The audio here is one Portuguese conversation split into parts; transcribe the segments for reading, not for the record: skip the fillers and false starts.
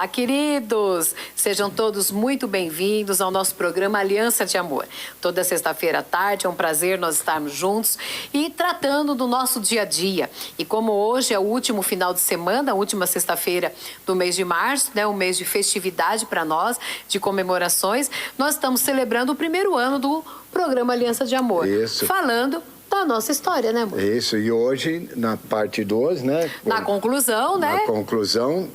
Olá, queridos! Sejam todos muito bem-vindos ao nosso programa Aliança de Amor. Toda sexta-feira à tarde é um prazer nós estarmos juntos e tratando do nosso dia a dia. E como hoje é o último final de semana, a última sexta-feira do mês de março, né, um mês de festividade para nós, de comemorações, nós estamos celebrando o primeiro ano do programa Aliança de Amor. Isso. Falando da nossa história, né, amor? Isso, e hoje, na parte 2, né? Na conclusão, né? Na conclusão,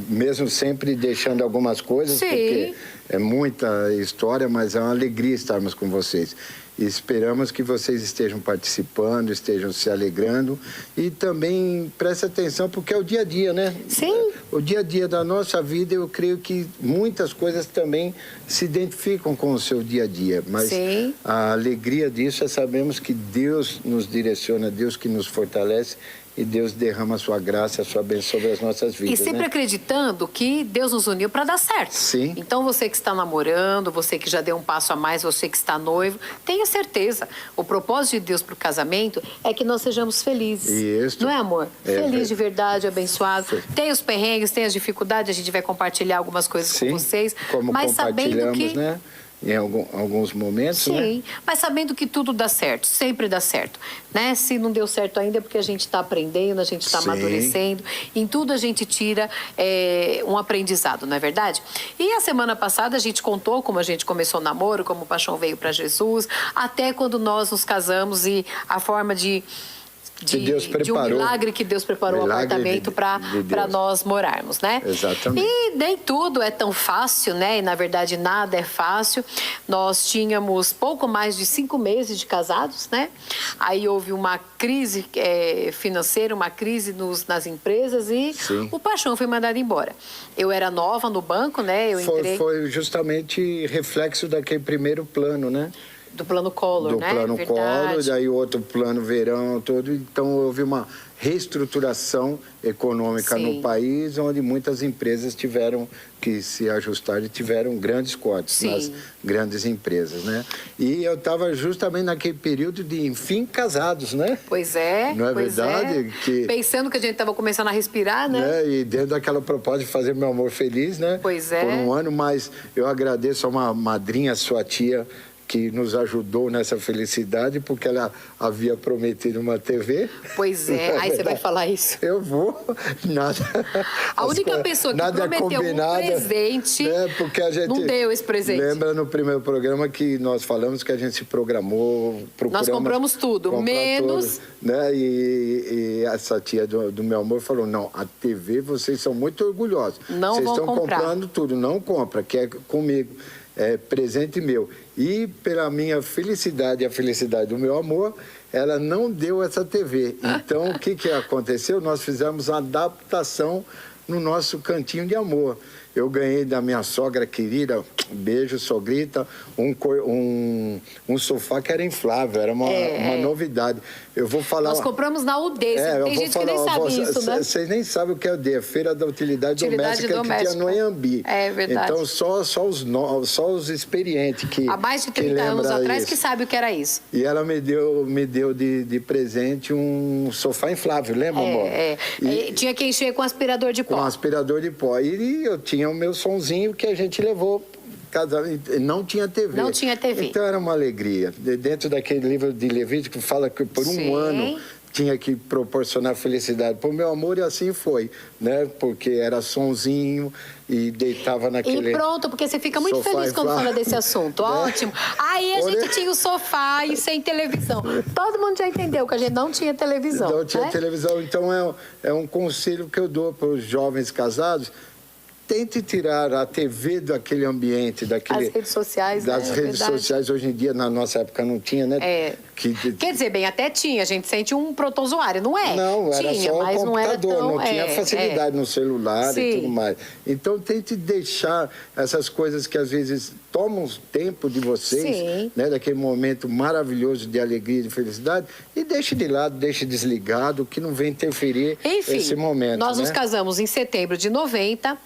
mesmo sempre deixando algumas coisas, Sim. Porque é muita história, mas é uma alegria estarmos com vocês. E esperamos que vocês estejam participando, estejam se alegrando e também preste atenção, porque é o dia a dia, né? Sim. O dia a dia da nossa vida, eu creio que muitas coisas também se identificam com o seu dia a dia. Mas Sim. a alegria disso é sabermos que Deus nos direciona, Deus que nos fortalece e Deus derrama a sua graça, a sua bênção sobre as nossas vidas. E sempre acreditando que Deus nos uniu para dar certo. Sim. Então você que está namorando, você que já deu um passo a mais, você que está noivo, tenha certeza. O propósito de Deus para o casamento é que nós sejamos felizes. Isso. Não é, amor? É, Feliz de verdade, abençoado. Tem os perrengues, tem as dificuldades, a gente vai compartilhar algumas coisas Sim, com vocês. como mas sabendo compartilhamos, que... né? Em alguns momentos, né? Sim, mas sabendo que tudo dá certo, sempre dá certo, né? Se não deu certo ainda é porque a gente está aprendendo, a gente está Sim. amadurecendo. Em tudo a gente tira um aprendizado, não é verdade? E a semana passada a gente contou como a gente começou o namoro, como o paixão veio para Jesus, até quando nós nos casamos e a forma de um milagre que Deus preparou o apartamento para nós morarmos, né? Exatamente. E nem tudo é tão fácil, né? E, na verdade, nada é fácil. Nós tínhamos pouco mais de 5 meses de casados, né? Aí houve uma crise financeira, uma crise nas empresas e Sim. o paixão foi mandado embora. Eu era nova no banco, né? Eu entrei... Foi justamente reflexo daquele primeiro plano, né? Do plano Collor, né? Do plano Verdade. Collor, daí outro plano verão, todo. Então houve uma reestruturação econômica Sim. no país, onde muitas empresas tiveram que se ajustar e tiveram grandes cortes Sim. nas grandes empresas, né? E eu estava justamente naquele período de, enfim, casados, né? Pois é. Não é pois verdade? É. Que, pensando que a gente estava começando a respirar, né? E dentro daquela proposta de fazer meu amor feliz, né? Pois é. Por um ano, mas eu agradeço a uma madrinha, sua tia, que nos ajudou nessa felicidade, porque ela havia prometido uma TV. Pois é, aí você vai falar isso. Eu vou, nada. A única pessoa que prometeu um presente, né? Porque a gente não deu esse presente. Lembra no primeiro programa que nós falamos que a gente se programou, nós compramos tudo, menos... Tudo, né? E essa tia do meu amor falou, não, a TV vocês são muito orgulhosos. Não vocês vão estão comprar. comprando tudo, não compra, que é comigo. É presente meu. E pela minha felicidade e a felicidade do meu amor, ela não deu essa TV. Então, o que aconteceu? Nós fizemos uma adaptação no nosso cantinho de amor. Eu ganhei da minha sogra querida, beijo, sogrita, um sofá que era inflável, era uma novidade. Eu vou falar... Nós compramos na UD, tem gente que nem sabe isso, né? Vocês nem sabem o que é UD, a Feira da Utilidade Doméstica que tinha no Anhembi. É verdade. Então, só os experientes que há mais de 30 anos atrás isso. que sabe o que era isso. E ela me deu de presente um sofá inflável, lembra, amor? Tinha que encher com aspirador de pó. Com aspirador de pó. E eu tinha o meu sonzinho que a gente levou. Não tinha TV. Não tinha TV. Então era uma alegria. Dentro daquele livro de Levítico fala que por um ano tinha que proporcionar felicidade para o meu amor e assim foi, né? Porque era sonzinho e deitava naquele... E pronto, porque você fica muito feliz quando fala desse assunto. Ótimo. Aí a gente tinha o sofá e sem televisão. Todo mundo já entendeu que a gente não tinha televisão. Não tinha televisão. Então é um conselho que eu dou para os jovens casados. Tente tirar a TV daquele ambiente, daquele... As redes sociais, das redes sociais, hoje em dia, na nossa época, não tinha, né? Quer dizer, bem, até tinha, a gente sente um protozoário, não é? Não, era tinha, só o mas computador, não tinha facilidade no celular e tudo mais. Então, tente deixar essas coisas que, às vezes, tomam tempo de vocês, né? Daquele momento maravilhoso de alegria e de felicidade, e deixe de lado, deixe desligado, que não vem interferir esse momento. Nós nos casamos em setembro de 90,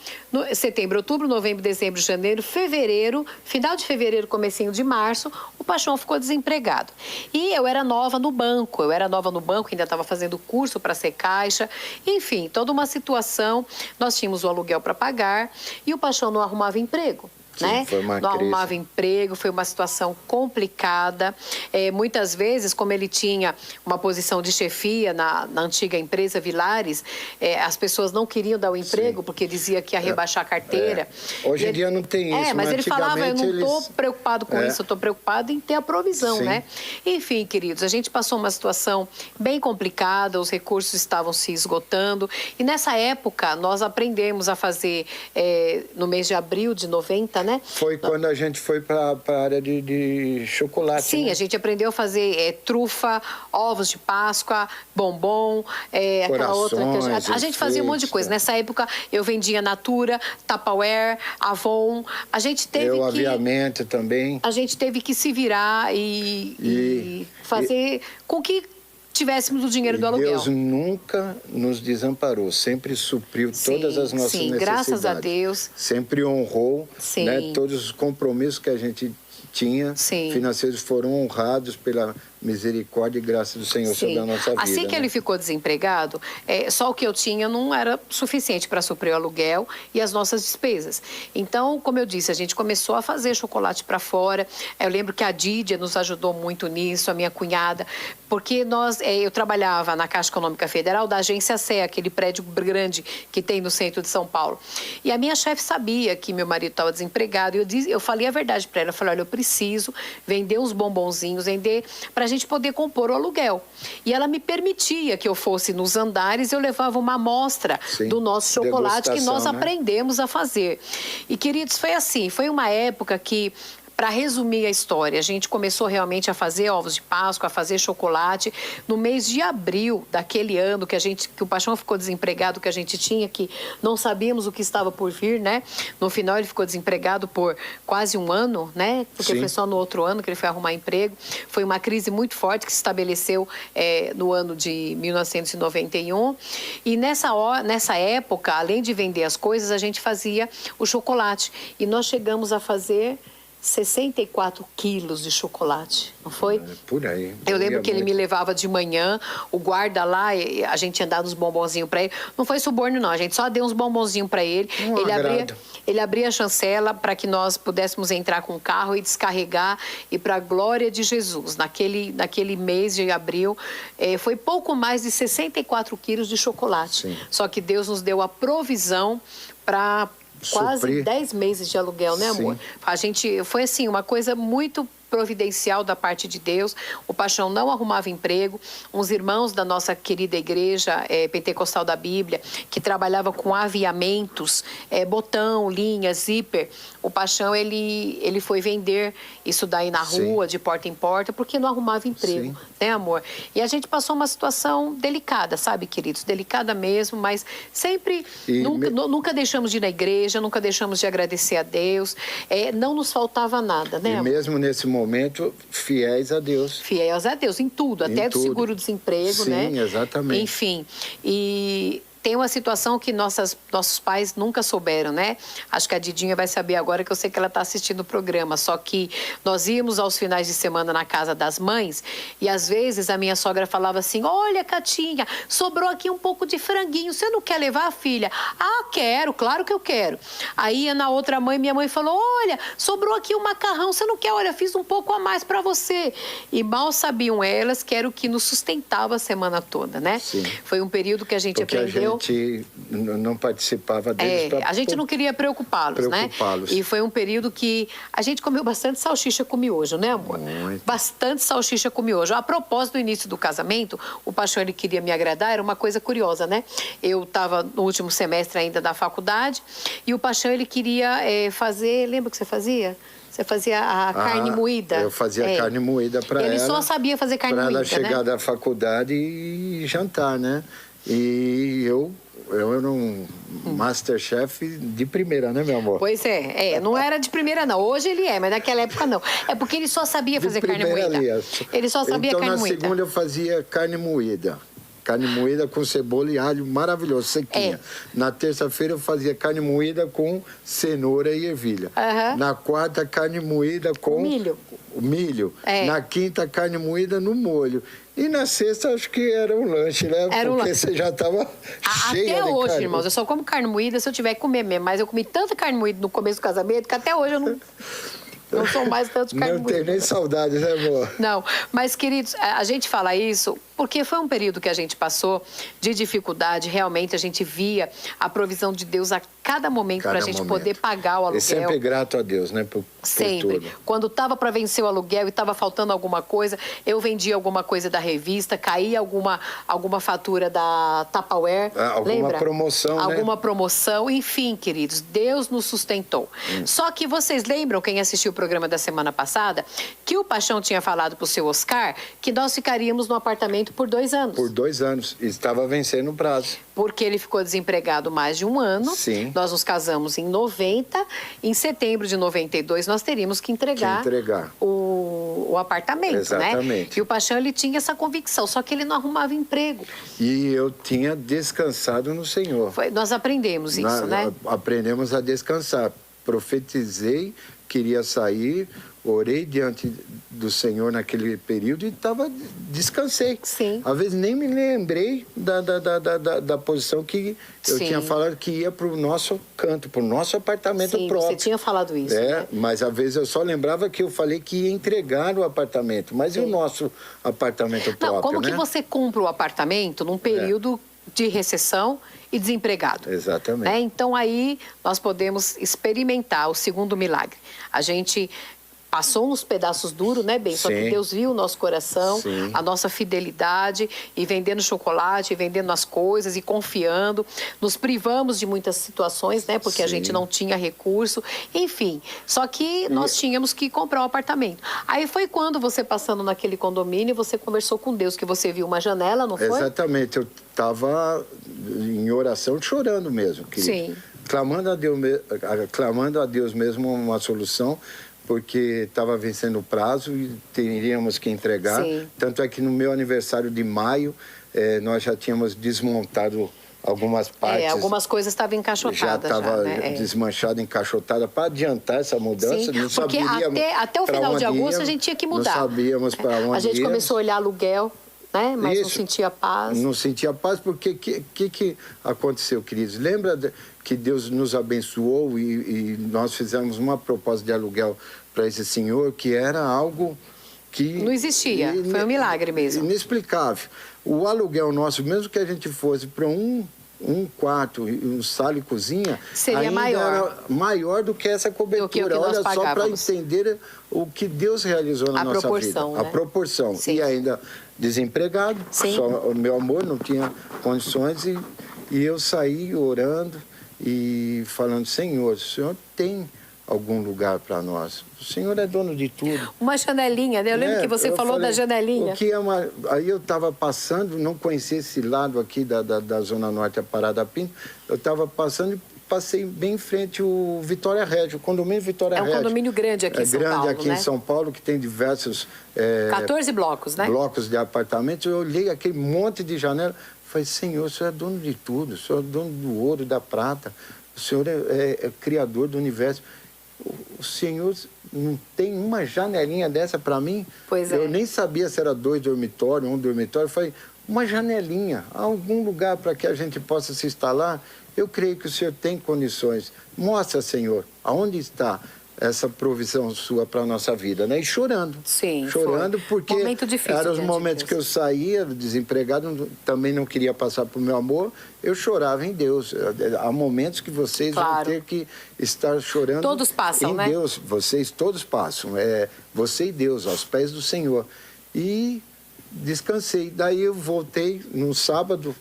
Setembro, outubro, novembro, dezembro, janeiro, fevereiro, final de fevereiro, comecinho de março, o Paixão ficou desempregado. E eu era nova no banco, ainda estava fazendo curso para ser caixa, enfim, toda uma situação. Nós tínhamos o aluguel para pagar e o Paixão não arrumava emprego. Sim, né? foi uma não crise. arrumava emprego, foi uma situação complicada. Muitas vezes, como ele tinha uma posição de chefia na antiga empresa Vilares, as pessoas não queriam dar o emprego, sim, porque dizia que ia rebaixar a carteira. Hoje em dia não tem isso, mas ele falava, eu não estou preocupado com isso, eu estou preocupado em ter a provisão, sim, né? Enfim, queridos, a gente passou uma situação bem complicada, os recursos estavam se esgotando, e nessa época nós aprendemos a fazer, no mês de abril de 90, né? Foi quando a gente foi para a área de chocolate. Sim, né? A gente aprendeu a fazer trufa, ovos de Páscoa, bombom, aquela outra que a gente fazia um monte de coisa. Nessa época eu vendia Natura, Tupperware, Avon. A gente teve aviamento também. A gente teve que se virar e fazer com que tivéssemos o dinheiro do aluguel. Deus nunca nos desamparou, sempre supriu todas as nossas necessidades. Graças a Deus. Sempre honrou, né, todos os compromissos que a gente tinha, financeiros, foram honrados pela misericórdia e graça do Senhor sobre a nossa vida. Assim que ele ficou desempregado, só o que eu tinha não era suficiente para suprir o aluguel e as nossas despesas. Então, como eu disse, a gente começou a fazer chocolate para fora. Eu lembro que a Dídia nos ajudou muito nisso, a minha cunhada, porque eu trabalhava na Caixa Econômica Federal da Agência CE, aquele prédio grande que tem no centro de São Paulo. E a minha chefe sabia que meu marido estava desempregado e eu falei a verdade para ela. Eu falei, olha, eu preciso vender uns bombonzinhos, vender para a gente poder compor o aluguel. E ela me permitia que eu fosse nos andares e eu levava uma amostra do nosso chocolate que nós aprendemos a fazer. E, queridos, foi assim, foi uma época que, para resumir a história, a gente começou realmente a fazer ovos de Páscoa, a fazer chocolate. No mês de abril daquele ano que o Paixão ficou desempregado, que a gente tinha, que não sabíamos o que estava por vir, né? No final ele ficou desempregado por quase um ano, né? Porque foi só no outro ano que ele foi arrumar emprego. Foi uma crise muito forte que se estabeleceu no ano de 1991. E nessa época, além de vender as coisas, a gente fazia o chocolate. E nós chegamos a fazer 64 quilos de chocolate, não foi? Por aí. Eu lembro que ele me levava de manhã, o guarda lá, a gente ia dar uns bombonzinhos para ele. Não foi suborno, não, a gente só deu uns bombonzinhos para ele. Ele abria a chancela para que nós pudéssemos entrar com o carro e descarregar, e para a glória de Jesus. Naquele mês de abril, foi pouco mais de 64 quilos de chocolate. Sim. Só que Deus nos deu a provisão para quase 10 meses de aluguel, né, amor? Foi assim, uma coisa muito providencial da parte de Deus. O Paixão não arrumava emprego. Uns irmãos da nossa querida igreja pentecostal da Bíblia, que trabalhava com aviamentos, botão, linha, zíper. O Paixão, ele foi vender isso daí na rua, de porta em porta, porque não arrumava emprego, né, amor? E a gente passou uma situação delicada, sabe, queridos? Delicada mesmo, mas sempre, nunca deixamos de ir na igreja, nunca deixamos de agradecer a Deus. Não nos faltava nada, né, amor? E mesmo nesse momento, fiéis a Deus. Fiéis a Deus, em tudo, até do seguro-desemprego, né? Sim, exatamente. Enfim, e tem uma situação que nossos pais nunca souberam, né? Acho que a Didinha vai saber agora, que eu sei que ela está assistindo o programa. Só que nós íamos aos finais de semana na casa das mães e às vezes a minha sogra falava assim: olha, Catinha, sobrou aqui um pouco de franguinho, você não quer levar, filha? Ah, quero, claro que eu quero. Aí na outra mãe, minha mãe falou: olha, sobrou aqui um macarrão, você não quer? Olha, fiz um pouco a mais para você. E mal sabiam elas que era o que nos sustentava a semana toda, né? Sim. Foi um período que a gente aprendeu. A gente não participava deles. A gente não queria preocupá-los, né? E foi um período que a gente comeu bastante salsicha com miojo, né, amor? Muito. Bastante salsicha com miojo. A propósito do início do casamento, o Paixão, ele queria me agradar, era uma coisa curiosa, né? Eu estava no último semestre ainda da faculdade e o Paixão, ele queria fazer... Lembra o que você fazia? Você fazia a carne moída. Eu fazia carne moída para ela. Ele só sabia fazer carne moída, né? Para ela chegar da faculdade e jantar, né? E eu era um Masterchef de primeira, né, meu amor? Pois não era de primeira, não. Hoje ele mas naquela época não. É porque ele só sabia fazer carne moída. Ele só sabia carne moída. Então, na segunda eu fazia carne moída. Carne moída com cebola e alho, maravilhoso, sequinha. Na terça-feira eu fazia carne moída com cenoura e ervilha. Na quarta, carne moída com... milho. Na quinta, carne moída no molho. E na sexta, acho que era um lanche, né? Porque você já estava cheia até de hoje, carne. irmãos, eu só como carne moída se eu tiver que comer mesmo. Mas eu comi tanta carne moída no começo do casamento que até hoje eu não sou mais tanto de carne moída. Não tenho nem saudade, né, amor? Não, mas, queridos, a gente fala isso porque foi um período que a gente passou de dificuldade. Realmente, a gente via a provisão de Deus a cada momento para a gente poder pagar o aluguel. E sempre grato a Deus, né? Sempre. Tudo. Quando estava para vencer o aluguel e estava faltando alguma coisa, eu vendia alguma coisa da revista, caía alguma fatura da Tupperware. Alguma promoção, né? Alguma promoção. Enfim, queridos, Deus nos sustentou. Só que vocês lembram, quem assistiu o programa da semana passada, que o Paixão tinha falado para o seu Oscar que nós ficaríamos no apartamento por 2 anos. Por 2 anos. Estava vencendo o prazo. Porque ele ficou desempregado mais de 1 ano. Sim. Nós nos casamos em 90. Em setembro de 92, nós teríamos que entregar o apartamento, Exatamente. né? E o Paixão, ele tinha essa convicção, só que ele não arrumava emprego. E eu tinha descansado no Senhor. Nós aprendemos isso, né? Aprendemos a descansar. Profetizei, queria sair, orei diante do Senhor naquele período e descansei. Sim. Às vezes nem me lembrei da posição que eu tinha falado que ia para o nosso canto, para o nosso apartamento próprio. Você tinha falado isso, né? Mas às vezes eu só lembrava que eu falei que ia entregar o apartamento. Mas e o nosso apartamento próprio, como que você compra o apartamento num período de recessão e desempregado? Exatamente. Né? Então, aí nós podemos experimentar o segundo milagre. A gente passou uns pedaços duros, né, bem? Só que Deus viu o nosso coração, a nossa fidelidade, e vendendo chocolate, e vendendo as coisas, e confiando. Nos privamos de muitas situações, né? Porque a gente não tinha recurso. Enfim, só que nós tínhamos que comprar um apartamento. Aí foi quando você, passando naquele condomínio, você conversou com Deus, que você viu uma janela, não foi? Exatamente. Eu estava em oração, chorando mesmo, querido. Sim. Clamando a Deus mesmo uma solução, porque estava vencendo o prazo e teríamos que entregar. Sim. Tanto é que no meu aniversário de maio, nós já tínhamos desmontado algumas partes. Algumas coisas estavam encaixotadas. Já estava desmanchada, encaixotada, para adiantar essa mudança. Sim, não porque até o final de agosto a gente tinha que mudar. Não sabíamos para onde A gente começou a olhar aluguel, né? Mas não sentia paz. Não sentia paz porque o que aconteceu, queridos? Lembra que Deus nos abençoou e nós fizemos uma proposta de aluguel para esse senhor que era algo que... Não existia, foi um milagre mesmo. Inexplicável. O aluguel nosso, mesmo que a gente fosse para um quarto, um sala e cozinha, seria ainda era maior do que essa cobertura. Olha só para entender o que Deus realizou na nossa vida. Né? A proporção. Sim. E ainda desempregado, só o meu amor não tinha condições e eu saí orando e falando: Senhor, o Senhor tem algum lugar para nós? O Senhor é dono de tudo. Uma janelinha, né? Eu lembro que você falou da janelinha. Aí eu estava passando, não conhecia esse lado aqui da Zona Norte, a Parada Pinto, eu estava passando e passei bem em frente o Vitória Régio, o condomínio Vitória Régio. É um condomínio grande aqui em São Paulo, grande aqui em São Paulo, que tem diversos... 14 blocos, né? Blocos de apartamentos. Eu olhei aquele monte de janela, falei: Senhor, o Senhor é dono de tudo, o Senhor é dono do ouro, da prata, o Senhor é criador do universo. O Senhor não tem uma janelinha dessa para mim? Pois é. Eu nem sabia se era 2 dormitórios, 1 dormitório. Eu falei: uma janelinha, algum lugar para que a gente possa se instalar? Eu creio que o Senhor tem condições. Mostra, Senhor, aonde está essa provisão sua para a nossa vida, né? E chorando. Sim, chorando porque momento difícil, eram os momentos que eu saía desempregado, também não queria passar por meu amor, eu chorava em Deus. Há momentos que vocês vão ter que estar chorando. Todos passam, em né? Deus, vocês todos passam. Você e Deus, aos pés do Senhor. E descansei. Daí eu voltei no sábado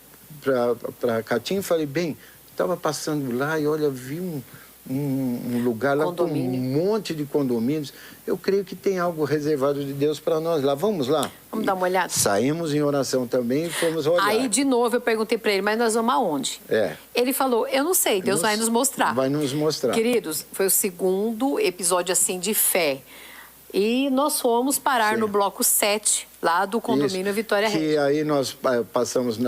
para Catinha e falei: bem, estava passando lá e olha, vi um lugar lá com um monte de condomínios. Eu creio que tem algo reservado de Deus para nós lá. Vamos lá? Vamos dar uma olhada? Saímos em oração também e fomos olhar. Aí, de novo, eu perguntei para ele: mas nós vamos aonde? Ele falou: eu não sei, Deus vai nos mostrar. Vai nos mostrar. Queridos, foi o segundo episódio assim de fé. E nós fomos parar no bloco 7, lá do condomínio Vitória Que Regia. aí nós passamos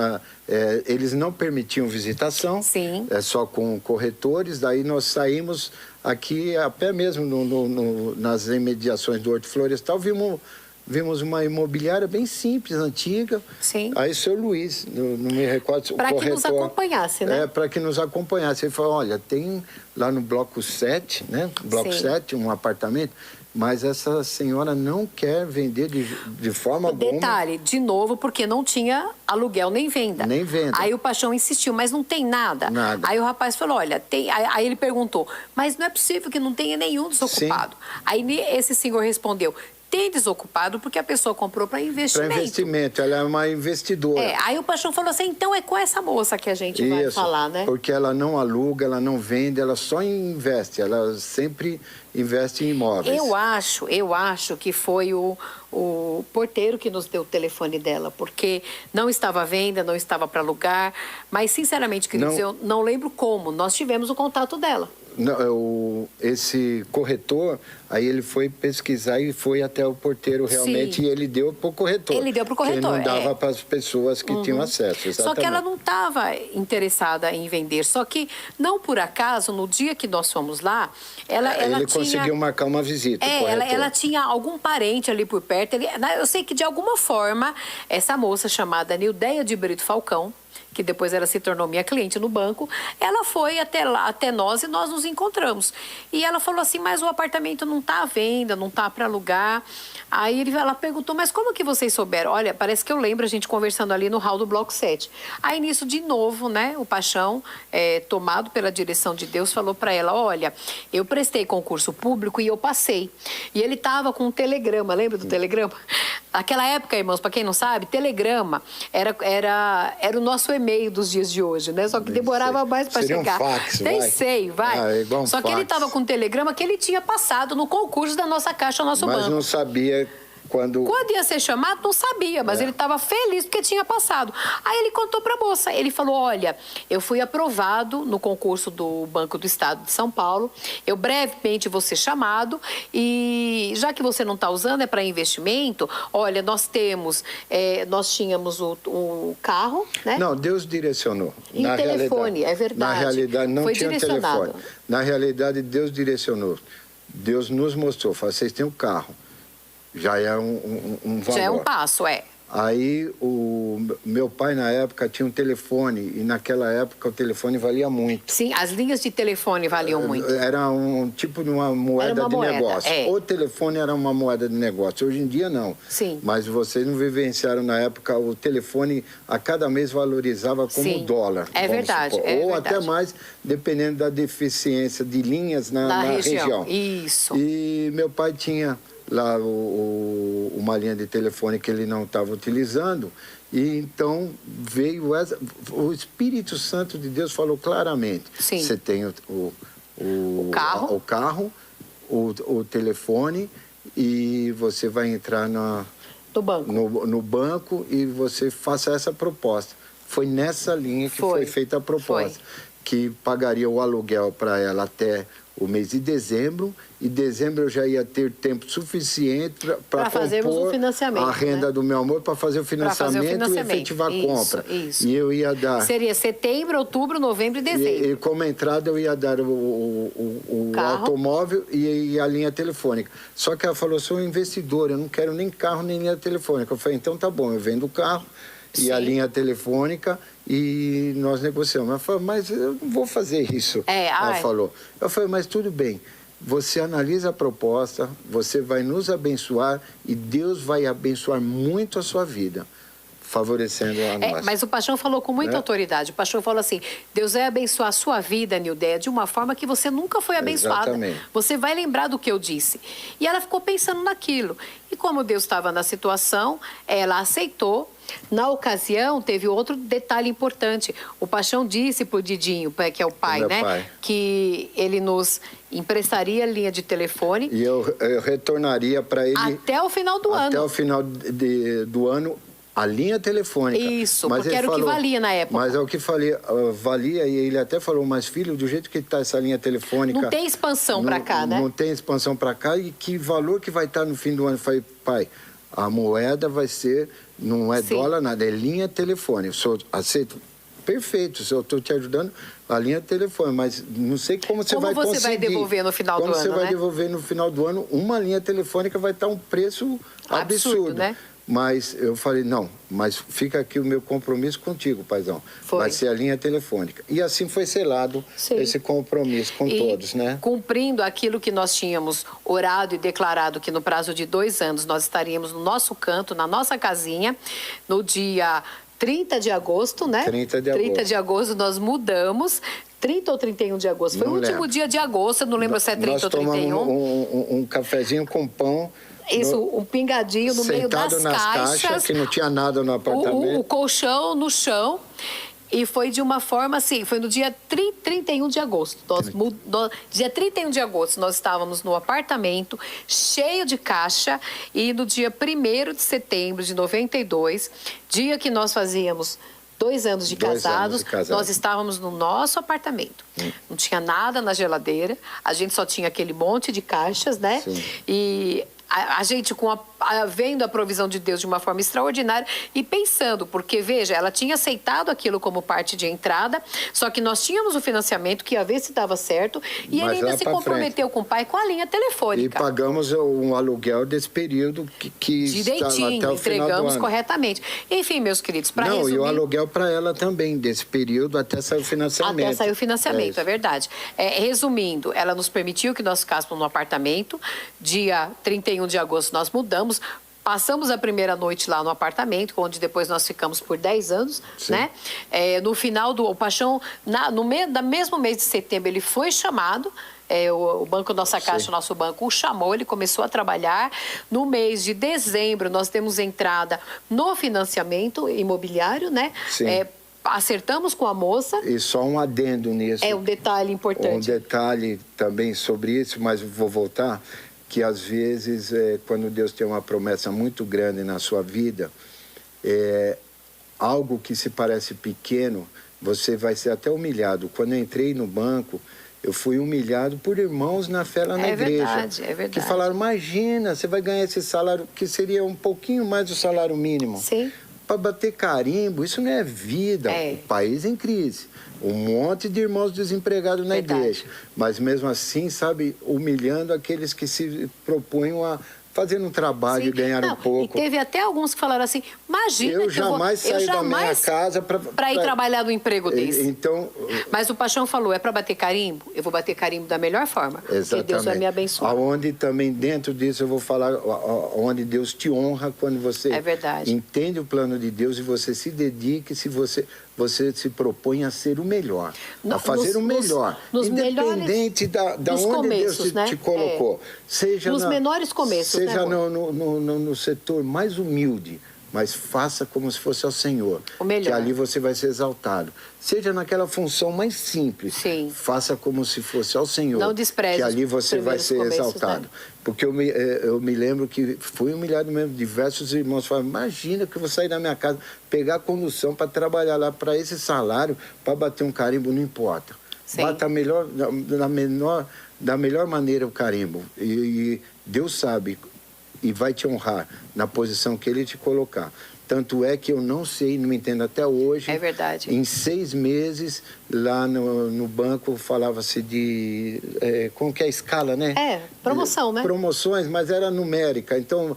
eles não permitiam visitação, Sim. Só com corretores, daí nós saímos aqui, a pé mesmo, nas imediações do Horto Florestal, vimos uma imobiliária bem simples, antiga. Sim. Aí o seu Luiz, não me recordo, o Para corretor... que nos acompanhasse, né? Para que nos acompanhasse. Ele falou, olha, tem lá no bloco 7, né? Bloco Sim. 7, um apartamento, mas essa senhora não quer vender de forma alguma. Detalhe, de novo, porque não tinha aluguel nem venda. Nem venda. Aí o Paixão insistiu, mas não tem nada. Nada. Aí o rapaz falou, olha, tem... Aí ele perguntou, mas não é possível que não tenha nenhum desocupado. Sim. Aí esse senhor respondeu, tem desocupado porque a pessoa comprou para investimento. Para investimento, ela é uma investidora. Aí o Paixão falou assim, então é com essa moça que a gente vai falar, né? Porque ela não aluga, ela não vende, ela só investe, ela sempre investe em imóveis. Eu acho que foi o porteiro que nos deu o telefone dela, porque não estava à venda, não estava para alugar, mas sinceramente, queridos, eu não lembro como, nós tivemos o contato dela. Não, esse corretor, aí ele foi pesquisar e foi até o porteiro realmente. Sim. E ele deu para o corretor. Ele deu para o corretor. Que não dava para as pessoas que tinham acesso. Exatamente. Só que ela não estava interessada em vender. Só que, não por acaso, no dia que nós fomos lá, ele conseguiu marcar uma visita. Ela tinha algum parente ali por perto. Eu sei que, de alguma forma, essa moça chamada Nildeia de Brito Falcão, que depois ela se tornou minha cliente no banco, ela foi até nós e nós nos encontramos. E ela falou assim, mas o apartamento não está à venda, não está para alugar. Aí ela perguntou, mas como que vocês souberam? Olha, parece que eu lembro a gente conversando ali no hall do Bloco 7. Aí nisso, de novo, né, o Paixão, tomado pela direção de Deus, falou para ela, olha, eu prestei concurso público e eu passei. E ele estava com um telegrama, lembra do telegrama? Naquela época, irmãos, para quem não sabe, telegrama era o nosso e-mail dos dias de hoje, né? Só que demorava mais para chegar. Um fax, Nem sei, vai. Igual um Só que ele estava com um telegrama que ele tinha passado no concurso da nossa Caixa, nosso banco. Mas não sabia quando ia ser chamado, não sabia, mas ele estava feliz porque tinha passado. Aí ele contou para a moça, ele falou, olha, eu fui aprovado no concurso do Banco do Estado de São Paulo, eu brevemente vou ser chamado e já que você não está usando, é para investimento, olha, nós tínhamos o carro, né? Não, Deus direcionou. E o telefone, é verdade. Na realidade, não foi tinha direcionado. telefone. Na realidade, Deus direcionou. Deus nos mostrou, falou, vocês têm um carro. Já é um valor. Já é um passo, Aí o meu pai, na época, tinha um telefone, e naquela época o telefone valia muito. Sim, as linhas de telefone valiam muito. Era um tipo de uma moeda de negócio. O telefone era uma moeda de negócio. Hoje em dia, não. Sim. Mas vocês não vivenciaram na época, o telefone a cada mês valorizava como dólar. É verdade. Ou até mais, dependendo da deficiência de linhas na região. Isso. E meu pai tinha lá uma linha de telefone que ele não estava utilizando, e então veio o Espírito Santo de Deus falou claramente. Sim. Você tem o carro, o telefone, e você vai entrar no banco e você faça essa proposta. Foi nessa linha que foi feita a proposta, que pagaria o aluguel para ela até o mês de dezembro, e dezembro eu já ia ter tempo suficiente para fazermos o financiamento, a renda do meu amor, para fazer o financiamento e efetivar a compra. Isso. E eu ia dar... Seria setembro, outubro, novembro e dezembro. E como entrada eu ia dar o automóvel e a linha telefônica. Só que ela falou, sou investidor, eu não quero nem carro nem linha telefônica. Eu falei, então tá bom, eu vendo o carro e a linha telefônica, e nós negociamos. Ela falou, mas eu não vou fazer isso. Ela falou. Eu falei, mas tudo bem. Você analisa a proposta, você vai nos abençoar e Deus vai abençoar muito a sua vida, favorecendo a nós. Mas o Paixão falou com muita autoridade. O Paixão falou assim, Deus vai abençoar a sua vida, Nildeia, de uma forma que você nunca foi abençoada. Exatamente. Você vai lembrar do que eu disse. E ela ficou pensando naquilo. E como Deus estava na situação, ela aceitou. Na ocasião, teve outro detalhe importante. O Paixão disse para o Didinho, que é o pai, né? Pai. Que ele nos emprestaria a linha de telefone. E eu retornaria para ele... Até o final do ano. Até o final do ano, a linha telefônica. Isso, mas porque era o que valia na época. Mas é o que valia, e ele até falou, mas filho, do jeito que está essa linha telefônica... Não tem expansão para cá, né? Não tem expansão para cá, e que valor que vai estar no fim do ano? Eu falei, pai... a moeda vai ser, não é dólar nada, é linha telefone. Eu sou aceito, perfeito, se eu estou te ajudando, a linha telefone, mas não sei como você vai conseguir. Como você vai devolver no final do ano, Como você vai devolver no final do ano, uma linha telefônica vai estar um preço absurdo. Né? Mas eu falei, não, mas fica aqui o meu compromisso contigo, paizão. Vai ser a linha telefônica. E assim foi selado esse compromisso com todos, né? Cumprindo aquilo que nós tínhamos orado e declarado que no prazo de 2 anos nós estaríamos no nosso canto, na nossa casinha, no dia 30 de agosto, né? 30 de agosto. 30 de agosto nós mudamos. 30 ou 31 de agosto? Foi o último dia de agosto, eu não lembro se é 30 ou 31. Nós tomamos um cafezinho com pão. Isso, um pingadinho no meio das caixas. Que não tinha nada no apartamento. O colchão no chão. E foi de uma forma assim, foi no dia 31 de agosto. Dia 31 de agosto nós estávamos no apartamento, cheio de caixa. E no dia 1º de setembro de 92, dia que nós fazíamos 2 anos de casados, nós estávamos no nosso apartamento. Não tinha nada na geladeira, a gente só tinha aquele monte de caixas, né? Sim. E a gente vendo a provisão de Deus de uma forma extraordinária e pensando, porque, veja, ela tinha aceitado aquilo como parte de entrada, só que nós tínhamos o financiamento que ia ver se dava certo e ele ainda se comprometeu com o pai com a linha telefônica. E pagamos um aluguel desse período que direitinho, até o entregamos corretamente. Enfim, meus queridos, para resumir... e o aluguel para ela também, desse período até sair o financiamento. Até sair o financiamento, é verdade. Resumindo, ela nos permitiu que nós ficássemos no apartamento. Dia 31 de agosto nós mudamos. Passamos a primeira noite lá no apartamento, onde depois nós ficamos por 10 anos, né? No final do... O Paixão, no mesmo mês de setembro, ele foi chamado... o Banco Nossa Caixa, o nosso banco, o chamou, ele começou a trabalhar. No mês de dezembro, nós temos entrada no financiamento imobiliário, né? Acertamos com a moça. E só um adendo nisso. Um detalhe importante. Um detalhe também sobre isso, mas vou voltar, que às vezes, quando Deus tem uma promessa muito grande na sua vida, algo que se parece pequeno, você vai ser até humilhado. Quando eu entrei no banco, eu fui humilhado por irmãos na fé lá na igreja. É verdade. Que falaram, imagina, você vai ganhar esse salário, que seria um pouquinho mais do salário mínimo. Sim. Para bater carimbo, isso não é vida. O país em crise. Um monte de irmãos desempregados na igreja. Mas mesmo assim, sabe, humilhando aqueles que se propunham a fazer um trabalho e ganhar um pouco. E teve até alguns que falaram assim, imagina eu jamais saí da minha casa para ir trabalhar no emprego desse. Então, mas o Paixão falou, é para bater carimbo? Eu vou bater carimbo da melhor forma. Exatamente. Porque Deus vai me abençoar. Aonde também dentro disso eu vou falar, onde Deus te honra quando você entende o plano de Deus e você se dedica, se você se propõe a ser o melhor, a fazer o melhor, independente da onde Deus te colocou. Seja nos menores começos, seja no setor mais humilde, mas faça como se fosse ao Senhor, o melhor. Que ali você vai ser exaltado. Seja naquela função mais simples, faça como se fosse ao Senhor, não despreze, que ali você vai ser exaltado. Né? Porque eu me lembro que fui humilhado mesmo, diversos irmãos falaram, imagina que eu vou sair da minha casa, pegar a condução para trabalhar lá para esse salário, para bater um carimbo, não importa. Bata da melhor maneira o carimbo. E Deus sabe e vai te honrar na posição que Ele te colocar. Tanto é que eu não sei, não entendo até hoje. É verdade. Em 6 meses, lá no banco, falava-se de... como que é a escala, né? Promoção, né? Promoções, mas era numérica. Então,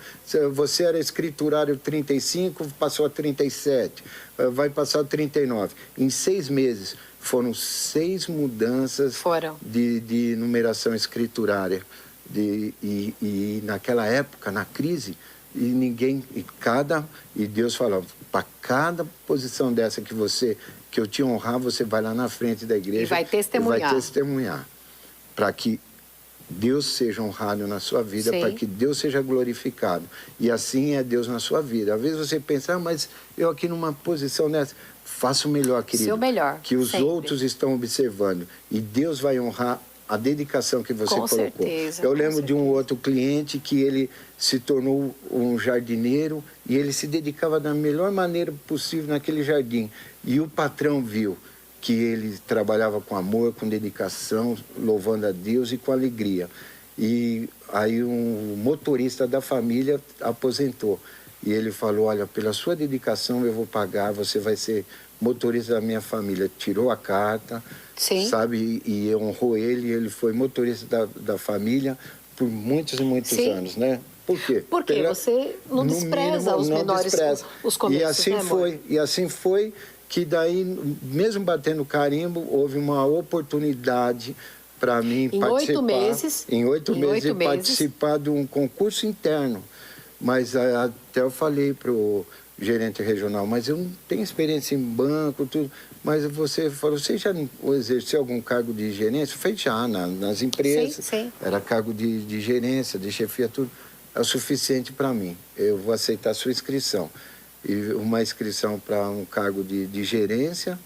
você era escriturário 35, passou a 37. Vai passar a 39. Em 6 meses, foram 6 mudanças de numeração escriturária. E naquela época, na crise... E Deus falava, para cada posição dessa que eu te honrar, você vai lá na frente da igreja e vai testemunhar. Para que Deus seja honrado na sua vida, para que Deus seja glorificado. E assim é Deus na sua vida. Às vezes você pensa, mas eu aqui numa posição dessa, faça o melhor, querido. Seu melhor, que os outros estão observando. E Deus vai honrar a dedicação que você colocou. Certeza, eu lembro de um outro cliente que ele se tornou um jardineiro e ele se dedicava da melhor maneira possível naquele jardim. E o patrão viu que ele trabalhava com amor, com dedicação, louvando a Deus e com alegria. E aí um motorista da família aposentou. E ele falou, olha, pela sua dedicação eu vou pagar, você vai ser motorista da minha família. Tirou a carta, Sim. sabe, e honrou ele. Ele foi motorista da família por muitos e muitos Sim. anos, né? Por quê? Porque você não despreza os menores, os começos, e assim né, foi. E assim foi que daí, mesmo batendo carimbo, houve uma oportunidade para mim em participar. 8 meses. Em 8 meses, participar de um concurso interno. Mas até eu falei para o gerente regional, mas eu não tenho experiência em banco, tudo. Mas você falou, você já exerceu algum cargo de gerência? Eu falei, já, nas empresas. Sim, sim. Era cargo de gerência, de chefia, tudo. É o suficiente para mim. Eu vou aceitar a sua inscrição. E uma inscrição para um cargo de gerência.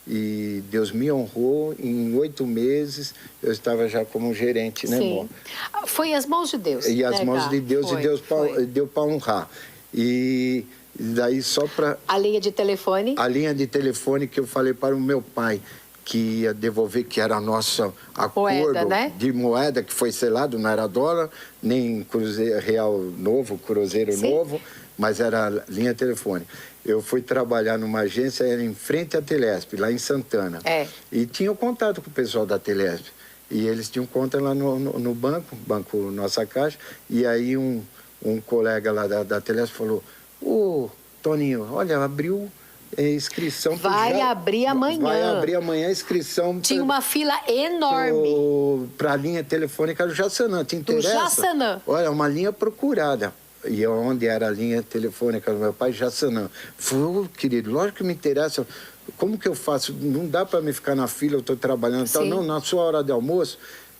E Deus me honrou, em 8 meses eu estava já como gerente, né, amor? Foi as mãos de Deus. E as mãos de Deus, foi, e Deus deu para honrar. E daí só para... A linha de telefone? A linha de telefone que eu falei para o meu pai, que ia devolver, que era nosso acordo de moeda, que foi selado, não era dólar, nem cruzeiro, real novo, cruzeiro novo, mas era linha telefone. Eu fui trabalhar numa agência, era em frente à Telesp, lá em Santana. E tinha contato com o pessoal da Telesp. E eles tinham conta lá no banco Nossa Caixa. E aí um colega lá da Telesp falou, ô, Toninho, olha, abriu inscrição... Vai abrir amanhã. Vai abrir amanhã a inscrição... Tinha uma fila enorme. Para a linha telefônica do Jaçanã. Te interessa? Do Jaçanã. Olha, uma linha procurada. E onde era a linha telefônica do meu pai, Jaçanã. Falei, querido, lógico que me interessa. Como que eu faço? Não dá para me ficar na fila, eu estou trabalhando e tal. Não, na sua hora de almoço,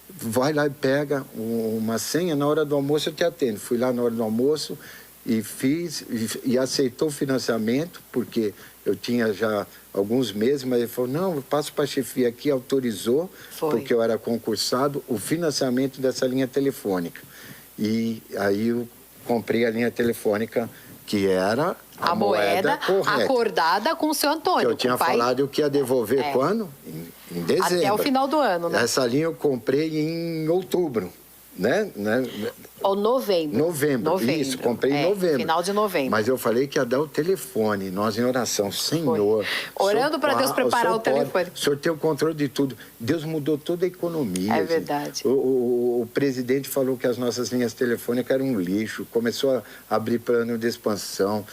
vai lá e pega uma senha, na hora do almoço eu te atendo. Fui lá na hora do almoço e fiz, e aceitou o financiamento, porque eu tinha já alguns meses, mas ele falou, não, eu passo para a chefia aqui, autorizou, porque eu era concursado, o financiamento dessa linha telefônica. E aí eu comprei a linha telefônica, que era a moeda correta, acordada com o seu Antônio. Que eu tinha falado que ia devolver quando? Em dezembro. Até o final do ano, né? Essa linha eu comprei em outubro, né? Ou novembro. Isso, comprei em novembro. Final de novembro. Mas eu falei que ia dar o telefone, nós em oração, Senhor. Orando para Deus preparar o telefone. O Senhor tem o controle de tudo. Deus mudou toda a economia. É verdade. O presidente falou que as nossas linhas telefônicas eram um lixo, começou a abrir plano de expansão,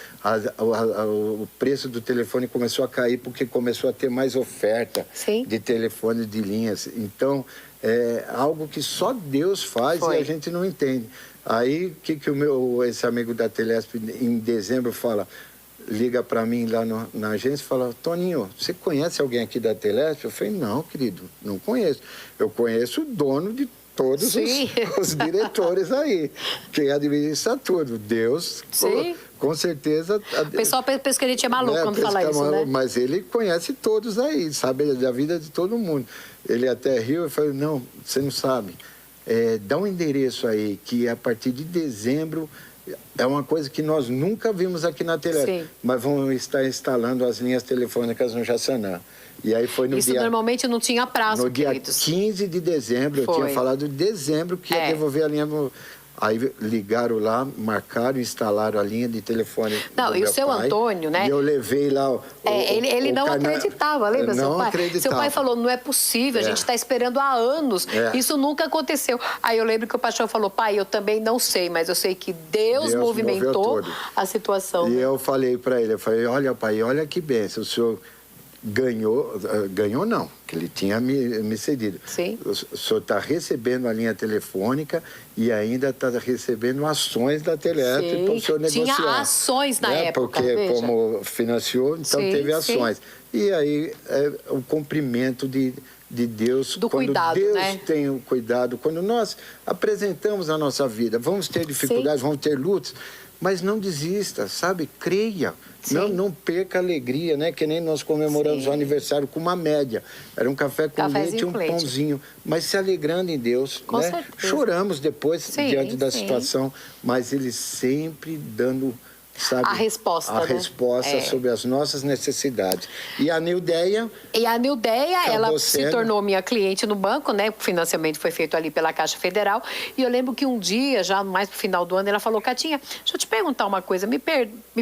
o preço do telefone começou a cair porque começou a ter mais oferta de telefone, de linhas. Então, é algo que só Deus faz e a gente não entende. Aí, o que esse amigo da Telesp, em dezembro, fala, liga para mim lá na agência e fala, Toninho, você conhece alguém aqui da Telesp? Eu falei, não, querido, não conheço. Eu conheço o dono de todos os diretores aí, quem administra tudo. Deus, com certeza... O pessoal pensa que a gente é maluco quando fala isso, né? Mas ele conhece todos aí, sabe da vida de todo mundo. Ele até riu e falou, não, você não sabe. Dá um endereço aí, que a partir de dezembro é uma coisa que nós nunca vimos aqui na Telesp, mas vão estar instalando as linhas telefônicas no Jaçanã. E aí foi no Isso normalmente não tinha prazo, no dia 15 de dezembro, eu tinha falado de dezembro que ia devolver a linha... Aí ligaram lá, marcaram, instalaram a linha de telefone. Não, e o seu pai, Antônio, né? E eu levei lá ele não acreditava, lembra, seu pai? Acreditava. Seu pai falou, não é possível, a gente está esperando há anos, isso nunca aconteceu. Aí eu lembro que o pastor falou, pai, eu também não sei, mas eu sei que Deus movimentou a situação. E eu falei para ele, olha, pai, olha que bênção, o senhor... Ganhou não, que ele tinha me cedido. O senhor está recebendo a linha telefônica e ainda está recebendo ações da Telesp para o senhor negociar. Tinha ações na época, porque como financiou, então teve ações. E aí o cumprimento de Deus, do quando cuidado, Deus né? tem o cuidado, quando nós apresentamos a nossa vida, vamos ter dificuldades, vamos ter lutas, mas não desista, sabe? Creia. Não perca a alegria, né? Que nem nós comemoramos o aniversário com uma média. Era um café com leite e um pãozinho. Mas se alegrando em Deus, com né? Choramos depois, diante da situação, mas Ele sempre dando sabe? A resposta, A né? resposta sobre as nossas necessidades. E a Nildeia... E a Nildeia, ela se sendo... tornou minha cliente no banco, né? O financiamento foi feito ali pela Caixa Federal. E eu lembro que um dia, já mais pro final do ano, ela falou: Catinha, deixa eu te perguntar uma coisa, me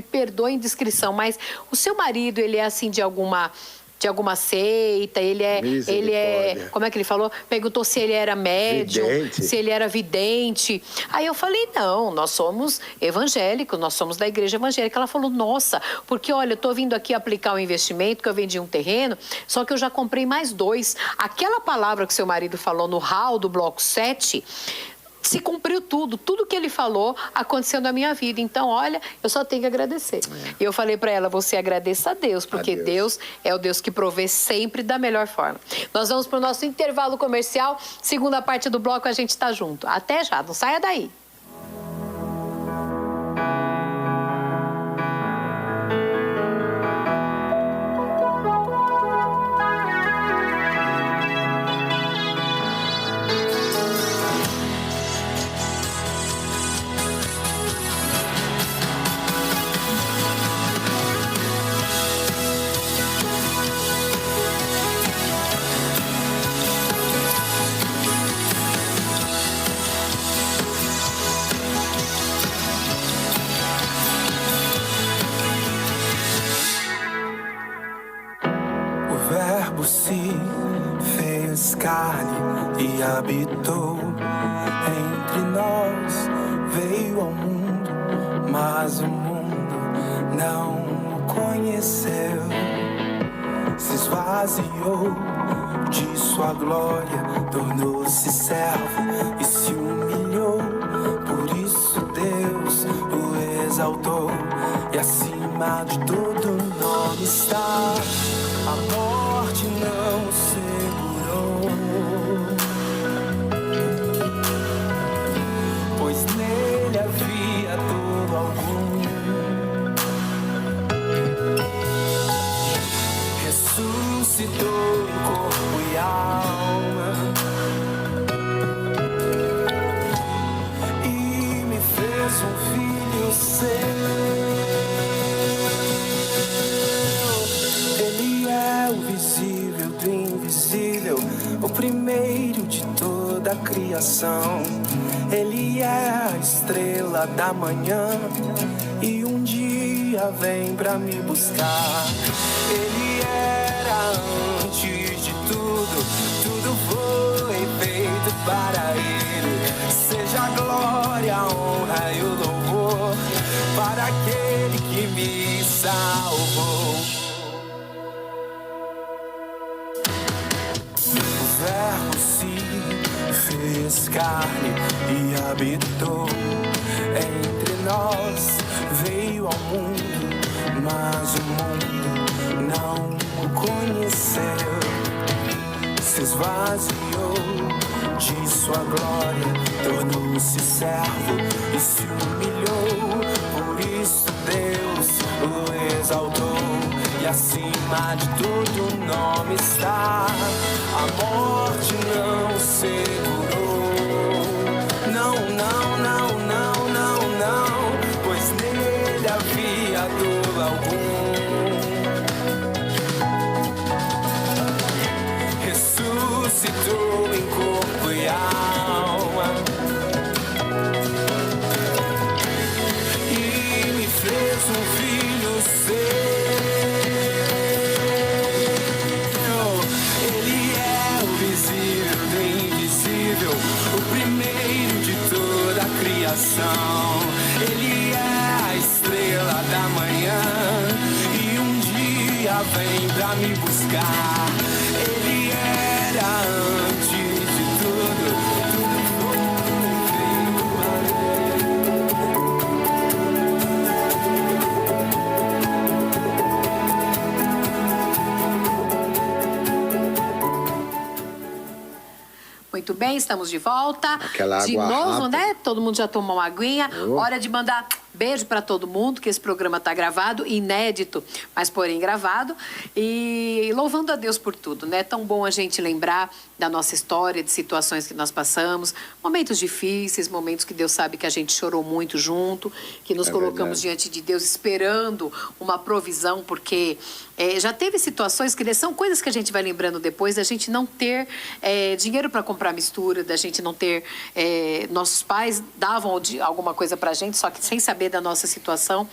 perdoe a indiscrição, mas o seu marido, ele é assim de alguma seita, ele é, como é que ele falou? Perguntou se ele era médium, se ele era vidente. Aí eu falei: não, nós somos evangélicos, nós somos da igreja evangélica. Ela falou: nossa, porque olha, eu tô vindo aqui aplicar um investimento, que eu vendi um terreno, só que eu já comprei mais 2. Aquela palavra que seu marido falou no hall do bloco 7... se cumpriu tudo que ele falou aconteceu na minha vida. Então, olha, eu só tenho que agradecer. E eu falei para ela: você agradeça a Deus, porque Deus é o Deus que provê sempre da melhor forma. Nós vamos para o nosso intervalo comercial. Segunda parte do bloco, a gente está junto. Até já, não saia daí. Se fez carne e habitou entre nós, veio ao mundo, mas o mundo não o conheceu. Se esvaziou de sua glória, tornou-se servo e se humilhou. Por isso Deus o exaltou e acima de todo nome está. A morte não o segurou, pois nele havia todo algum. Ressuscitou em corpo e alma e me fez um filho seu. Visível do invisível, o primeiro de toda a criação. Ele é a estrela da manhã e um dia vem pra me buscar. Ele era antes de tudo, tudo foi feito para ele. Seja a glória, a honra e o louvor para aquele que me salvou. O Verbo se fez carne e habitou entre nós, veio ao mundo, mas o mundo não o conheceu. Se esvaziou de sua glória, tornou-se servo e se humilhou. Por isso Deus o exaltou e acima de todo nome está. A morte não segurou, não, não, não, não, não, não, pois nele havia dor algum. Ressuscitou em corpo e alma e me fez um filho seu. Ele é a estrela da manhã e um dia vem pra me buscar. Ele era antes de tudo, tudo foi feito Muito bem, estamos de volta. Aquela água de novo, rápida. né? Todo mundo já tomou uma aguinha. Hora de mandar Beijo para todo mundo, que esse programa está gravado, inédito, mas porém gravado. E louvando a Deus por tudo, né? É tão bom a gente lembrar da nossa história, de situações que nós passamos, momentos difíceis, momentos que Deus sabe que a gente chorou muito junto, que nos colocamos diante de Deus esperando uma provisão, porque já teve situações que são coisas que a gente vai lembrando depois, da gente não ter dinheiro para comprar mistura, da gente não ter... nossos pais davam alguma coisa para a gente, só que sem saber da nossa situação.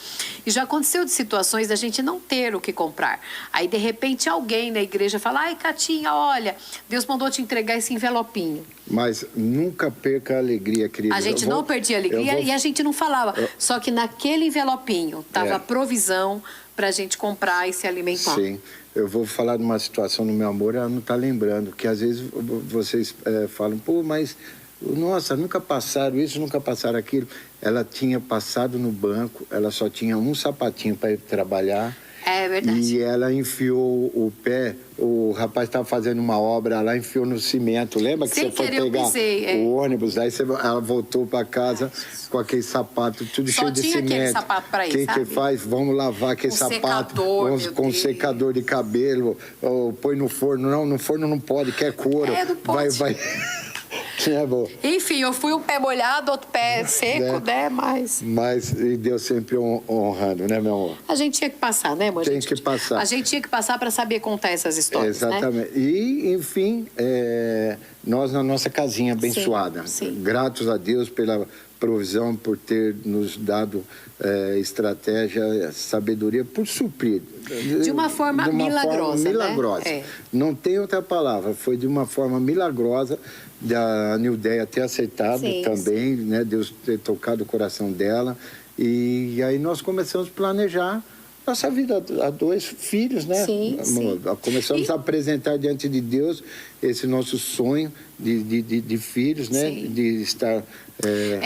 E já aconteceu de situações da gente não ter o que comprar. Aí, de repente, alguém na igreja fala: ai, Catinha, olha, Deus mandou te entregar esse envelopinho. Mas nunca perca a alegria, querida. A gente não perdia a alegria e a gente não falava. Só que naquele envelopinho estava a provisão para a gente comprar e se alimentar. Sim. Eu vou falar de uma situação no meu amor, ela não está lembrando, que às vezes vocês falam, pô, mas, nossa, nunca passaram isso, nunca passaram aquilo. Ela tinha passado no banco, ela só tinha um sapatinho para ir trabalhar. É verdade. E ela enfiou o pé, o rapaz estava fazendo uma obra lá, enfiou no cimento. Lembra que Sem você foi querer, pegar o ônibus? Aí ela voltou para casa com aquele sapato tudo Só cheio de tinha cimento. aquele sapato para ir, Quem sabe? que faz? Vamos lavar aquele sapato secador, meu com Deus. secador de cabelo, ou põe no forno. Não, no forno não pode, quer couro. Não pode. Vai. É bom. Enfim, eu fui um pé molhado, outro pé seco, né? Mas e Deus sempre honrando, né, meu amor? a gente tinha que passar, né, amor? Tem que passar. A gente tinha que passar para saber contar essas histórias, né? Exatamente. E, enfim, nós na nossa casinha abençoada. Sim. Gratos a Deus pela provisão, por ter nos dado estratégia, sabedoria, por suprir. De uma forma milagrosa, né? Milagrosa. Não tem outra palavra. Foi de uma forma milagrosa da Nildeia ter aceitado também, né? Deus ter tocado o coração dela. E aí nós começamos a planejar nossa vida a 2 filhos, né? Sim. Começamos a apresentar diante de Deus esse nosso sonho de filhos, né? Sim. De estar...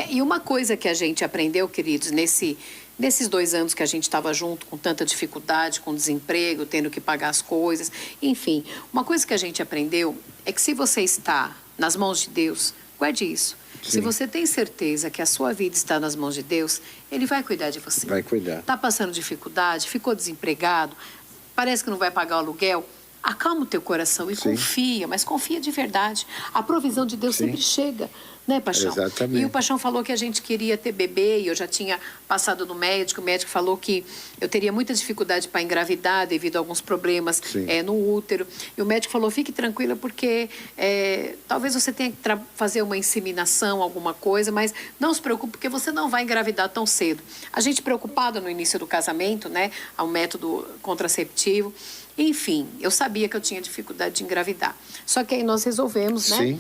E uma coisa que a gente aprendeu, queridos, nesses 2 anos que a gente estava junto, com tanta dificuldade, com desemprego, tendo que pagar as coisas, enfim, uma coisa que a gente aprendeu é que se você está nas mãos de Deus, guarde isso. Sim. Se você tem certeza que a sua vida está nas mãos de Deus, Ele vai cuidar de você. Vai cuidar. Está passando dificuldade, ficou desempregado, parece que não vai pagar o aluguel, acalma o teu coração e confia, mas confia de verdade. A provisão de Deus sempre chega, né, Paixão? Exatamente. E o Paixão falou que a gente queria ter bebê, e eu já tinha passado no médico, o médico falou que eu teria muita dificuldade para engravidar devido a alguns problemas no útero. E o médico falou, fique tranquila porque talvez você tenha que fazer uma inseminação, alguma coisa, mas não se preocupe porque você não vai engravidar tão cedo. A gente preocupada no início do casamento, né, ao método contraceptivo. Enfim, eu sabia que eu tinha dificuldade de engravidar. Só que aí nós resolvemos, né? Sim.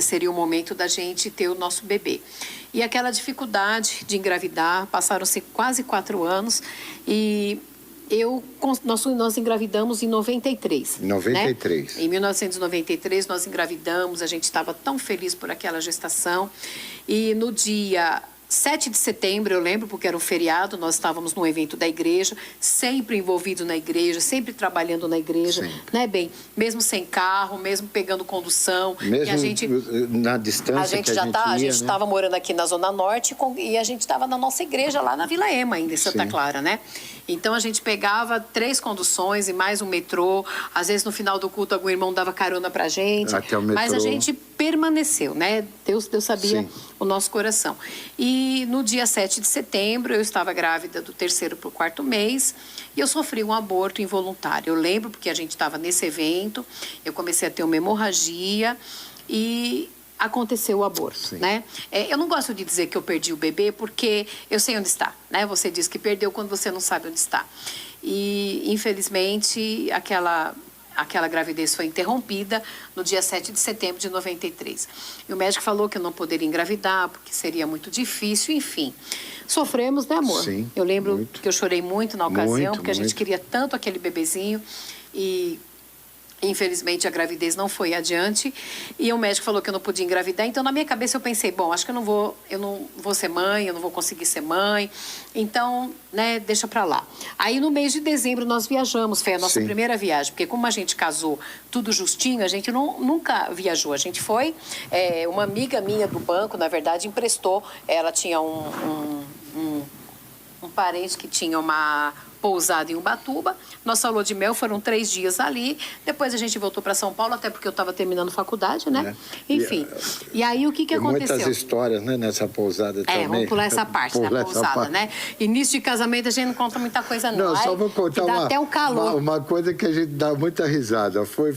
Seria o momento da gente ter o nosso bebê. E aquela dificuldade de engravidar, passaram-se quase 4 anos e nós engravidamos em 93. 93. Né? Em 1993 nós engravidamos, a gente estava tão feliz por aquela gestação. E no dia 7 de setembro, eu lembro, porque era um feriado, nós estávamos num evento da igreja, sempre envolvidos na igreja, sempre trabalhando na igreja, né, bem? Mesmo sem carro, mesmo pegando condução. Mesmo e a gente, na distância a gente estava morando aqui na Zona Norte e a gente estava na nossa igreja lá na Vila Ema, ainda em Santa Clara, né? Então a gente pegava 3 conduções e mais um metrô. Às vezes no final do culto algum irmão dava carona pra gente. Até o metrô. Mas a gente permaneceu, né? Deus sabia o nosso coração. E no dia 7 de setembro eu estava grávida do 3º para o 4º mês e eu sofri um aborto involuntário. Eu lembro porque a gente estava nesse evento, eu comecei a ter uma hemorragia e aconteceu o aborto, né? Eu não gosto de dizer que eu perdi o bebê porque eu sei onde está, né? Você diz que perdeu quando você não sabe onde está. E, infelizmente, aquela gravidez foi interrompida no dia 7 de setembro de 93. E o médico falou que eu não poderia engravidar porque seria muito difícil, enfim. Sofremos, né, amor? Sim, eu lembro muito. que eu chorei muito na ocasião, porque a gente muito. queria tanto aquele bebezinho e... Infelizmente, a gravidez não foi adiante e o médico falou que eu não podia engravidar. Então, na minha cabeça, eu pensei, bom, acho que eu não vou ser mãe, eu não vou conseguir ser mãe. Então, né, deixa pra lá. Aí, no mês de dezembro, nós viajamos. Foi a nossa primeira viagem. Porque como a gente casou tudo justinho, a gente nunca viajou. A gente foi... uma amiga minha do banco, na verdade, emprestou. Ela tinha um um parente que tinha uma pousada em Ubatuba. Nossa lua de mel foram 3 dias ali. Depois a gente voltou para São Paulo, até porque eu estava terminando faculdade, né? Enfim. E aí o que aconteceu? Muitas histórias, né, nessa pousada também. Vamos pular essa parte da pousada, né? Início de casamento a gente não conta muita coisa, não. Não, só vou contar dá até um calor. Uma coisa que a gente dá muita risada. Foi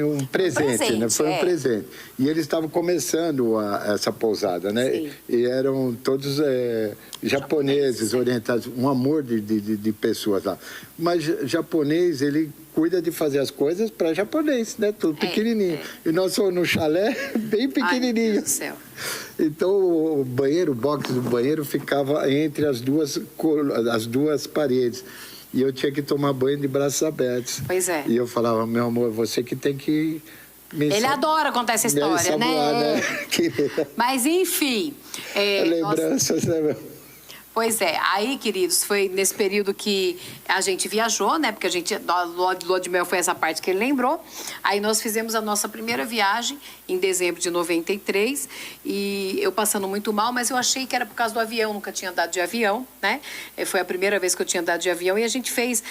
um presente, né? Foi um presente. E eles estavam começando essa pousada, né? Sim. E eram todos japoneses, orientados, um amor de pessoas lá. Mas japonês, ele cuida de fazer as coisas para japonês, né? Tudo pequenininho. E nós fomos no chalé bem pequenininho. Ai, meu Deus do céu. Então o banheiro, o box do banheiro ficava entre as duas paredes. E eu tinha que tomar banho de braços abertos. Pois é. E eu falava, meu amor, você que tem que Ele adora contar essa história, né? Mas, enfim... lembranças, né, meu? Pois é, aí, queridos, foi nesse período que a gente viajou, né? Porque a gente, lua de mel foi essa parte que ele lembrou. Aí nós fizemos a nossa primeira viagem em dezembro de 93 e eu passando muito mal, mas eu achei que era por causa do avião, nunca tinha andado de avião, né? Foi a primeira vez que eu tinha andado de avião e a gente fez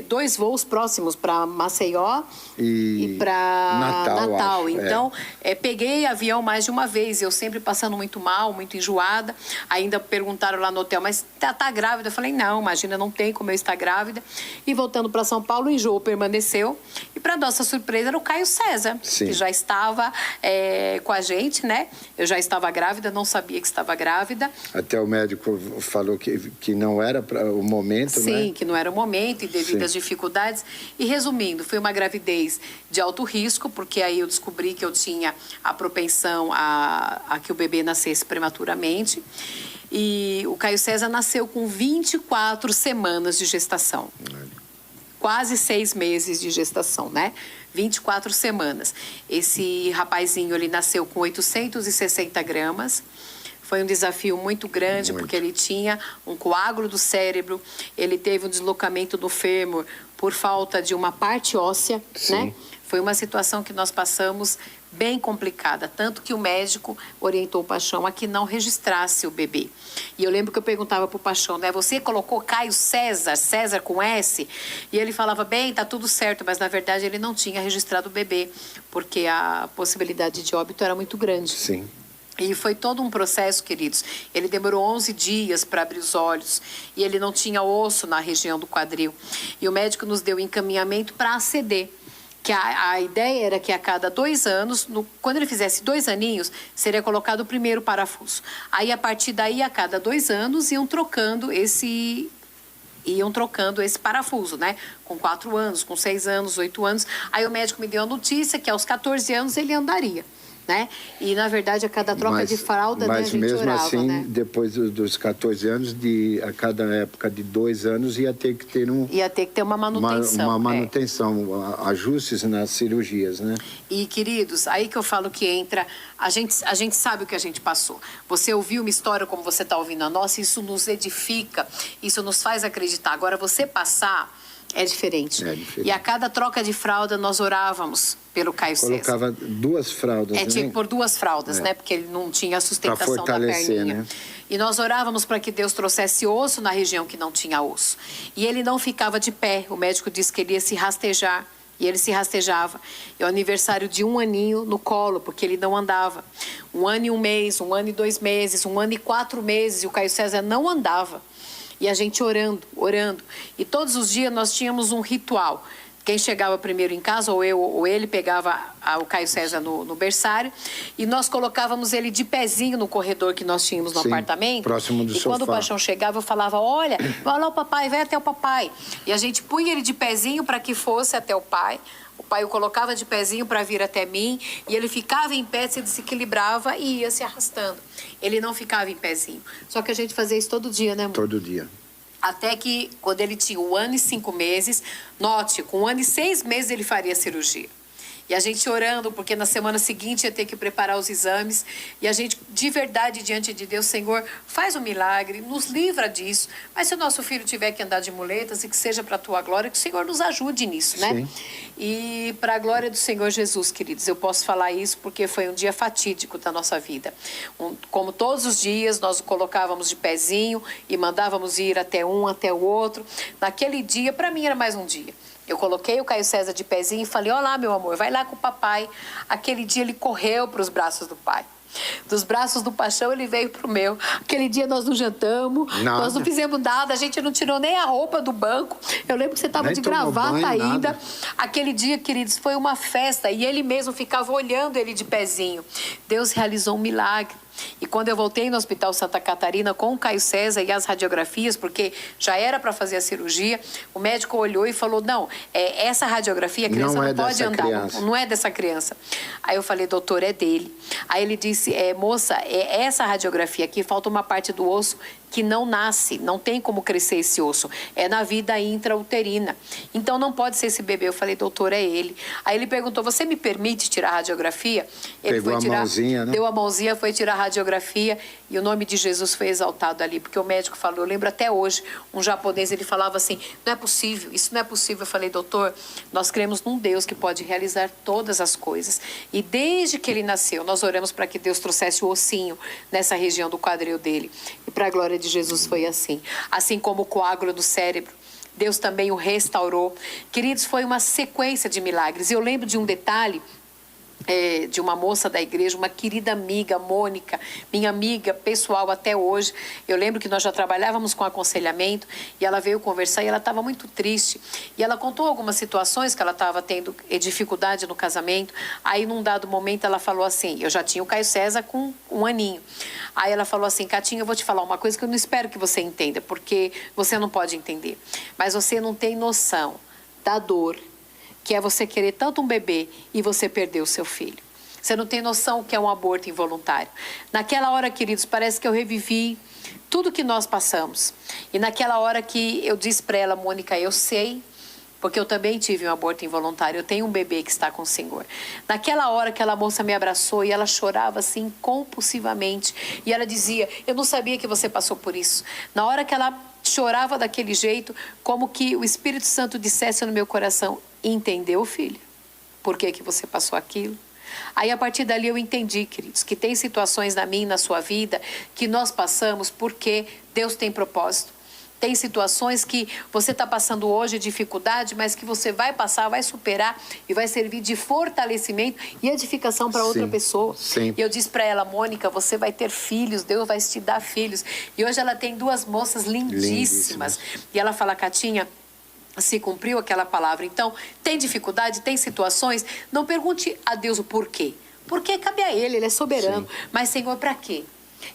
2 voos próximos para Maceió e para Natal. Então, peguei avião mais de uma vez, eu sempre passando muito mal, muito enjoada. Ainda perguntaram lá no hotel, mas tá grávida? Eu falei, não, imagina, não tem como eu estar grávida. E voltando para São Paulo, o enjoo permaneceu. E para nossa surpresa era o Caio César, Sim. que já estava com a gente, né? Eu já estava grávida, não sabia que estava grávida. Até o médico falou que não era o momento, Sim, né? Sim, que não era o momento e devido às dificuldades. E resumindo, foi uma gravidez de alto risco, porque aí eu descobri que eu tinha a propensão a que o bebê nascesse prematuramente. E o Caio César nasceu com 24 semanas de gestação. Quase 6 meses de gestação, né? 24 semanas. Esse rapazinho, ele nasceu com 860 gramas. Foi um desafio muito grande, porque ele tinha um coágulo do cérebro, ele teve um deslocamento do fêmur por falta de uma parte óssea, Sim. né? Foi uma situação que nós passamos bem complicada, tanto que o médico orientou o Paixão a que não registrasse o bebê. E eu lembro que eu perguntava para o Paixão, né, você colocou Caio César, César com S? E ele falava, bem, tá tudo certo, mas na verdade ele não tinha registrado o bebê, porque a possibilidade de óbito era muito grande. Sim. E foi todo um processo, queridos. Ele demorou 11 dias para abrir os olhos e ele não tinha osso na região do quadril. E o médico nos deu encaminhamento para ACD. Que a ideia era que a cada 2 anos, quando ele fizesse 2 aninhos, seria colocado o primeiro parafuso. Aí, a partir daí, a cada 2 anos, iam trocando esse parafuso, né? Com 4 anos, com 6 anos, 8 anos. Aí o médico me deu a notícia que aos 14 anos ele andaria. Né? E, na verdade, a cada troca de fralda, né, a gente mesmo orava, assim, né? depois dos 14 anos, a cada época de 2 anos, ia ter que ter Ia ter que ter uma manutenção. Uma manutenção, ajustes nas cirurgias, né? E, queridos, aí que eu falo que entra... A gente sabe o que a gente passou. Você ouviu uma história como você está ouvindo a nossa, isso nos edifica, isso nos faz acreditar. Agora, você passar... É diferente. E a cada troca de fralda, nós orávamos pelo Caio César. Colocava 2 fraldas, tinha que pôr 2 fraldas, né? Porque ele não tinha a sustentação da perninha. Né? E nós orávamos para que Deus trouxesse osso na região que não tinha osso. E ele não ficava de pé. O médico disse que ele ia se rastejar. E ele se rastejava. É o aniversário de 1 aninho no colo, porque ele não andava. 1 ano e 1 mês, 1 ano e 2 meses, 1 ano e 4 meses. E o Caio César não andava. E a gente orando. E todos os dias nós tínhamos um ritual. Quem chegava primeiro em casa, ou eu ou ele, pegava o Caio César no berçário. E nós colocávamos ele de pezinho no corredor que nós tínhamos no apartamento. Próximo do sofá. E quando o Paixão chegava, eu falava, olha, vai lá o papai, vai até o papai. E a gente punha ele de pezinho para que fosse até o pai. O pai o colocava de pezinho para vir até mim e ele ficava em pé, se desequilibrava e ia se arrastando. Ele não ficava em pezinho. Só que a gente fazia isso todo dia, né, amor? Todo dia. Até que, quando ele tinha 1 ano e 5 meses, note, com 1 ano e 6 meses ele faria cirurgia. E a gente orando, porque na semana seguinte ia ter que preparar os exames. E a gente, de verdade, diante de Deus, Senhor, faz um milagre, nos livra disso. Mas se o nosso filho tiver que andar de muletas e que seja para a tua glória, que o Senhor nos ajude nisso, né? Sim. E para a glória do Senhor Jesus, queridos, eu posso falar isso porque foi um dia fatídico da nossa vida. Como todos os dias, nós o colocávamos de pezinho e mandávamos ir até um, até o outro. Naquele dia, para mim, era mais um dia. Eu coloquei o Caio César de pezinho e falei, olá, meu amor, vai lá com o papai. Aquele dia ele correu para os braços do pai. Dos braços do paixão ele veio pro meu. Aquele dia nós não jantamos, nós não fizemos nada, a gente não tirou nem a roupa do banco. Eu lembro que você estava de gravata banho, ainda. Nada. Aquele dia, queridos, foi uma festa e ele mesmo ficava olhando ele de pezinho. Deus realizou um milagre. E quando eu voltei no Hospital Santa Catarina com o Caio César e as radiografias, porque já era para fazer a cirurgia, o médico olhou e falou, não, essa radiografia a criança não pode andar, não é dessa criança. Aí eu falei, doutor, é dele. Aí ele disse, moça, essa radiografia aqui, falta uma parte do osso que não nasce, não tem como crescer esse osso, é na vida intrauterina. Então não pode ser esse bebê. Eu falei, doutor, é ele. Aí ele perguntou, você me permite tirar a radiografia? Ele Pegou foi tirar, a mãozinha, né? Deu a mãozinha, foi tirar a radiografia e o nome de Jesus foi exaltado ali, porque o médico falou, eu lembro até hoje, um japonês, ele falava assim, não é possível, isso não é possível. Eu falei, doutor, nós cremos num Deus que pode realizar todas as coisas. E desde que ele nasceu, nós oramos para que Deus trouxesse o ossinho nessa região do quadril dele. E para a glória de Jesus foi assim. Assim como o coágulo do cérebro, Deus também o restaurou. Queridos, foi uma sequência de milagres. Eu lembro de um detalhe, de uma moça da igreja, uma querida amiga, Mônica, minha amiga pessoal até hoje. Eu lembro que nós já trabalhávamos com aconselhamento e ela veio conversar e ela estava muito triste. E ela contou algumas situações que ela estava tendo dificuldade no casamento. Aí, num dado momento, ela falou assim, eu já tinha o Caio César com um aninho. Aí ela falou assim, Catinha, eu vou te falar uma coisa que eu não espero que você entenda, porque você não pode entender. Mas você não tem noção da dor que é você querer tanto um bebê e você perder o seu filho. Você não tem noção o que é um aborto involuntário. Naquela hora, queridos, parece que eu revivi tudo que nós passamos. E naquela hora que eu disse para ela, Mônica, eu sei, porque eu também tive um aborto involuntário, eu tenho um bebê que está com o Senhor. Naquela hora, aquela moça me abraçou e ela chorava assim compulsivamente. E ela dizia, eu não sabia que você passou por isso. Na hora que ela chorava daquele jeito, como que o Espírito Santo dissesse no meu coração, entendeu, filho? Por que que você passou aquilo? Aí, a partir dali, eu entendi, queridos, que tem situações na minha e na sua vida que nós passamos porque Deus tem propósito. Tem situações que você está passando hoje dificuldade, mas que você vai passar, vai superar e vai servir de fortalecimento e edificação para outra pessoa. Sim. E eu disse para ela, Mônica, você vai ter filhos, Deus vai te dar filhos. E hoje ela tem duas moças lindíssimas. E ela fala, Catinha, se cumpriu aquela palavra. Então, tem dificuldade, tem situações, não pergunte a Deus o porquê. Porque cabe a Ele é soberano. Sim. Mas, Senhor, para quê?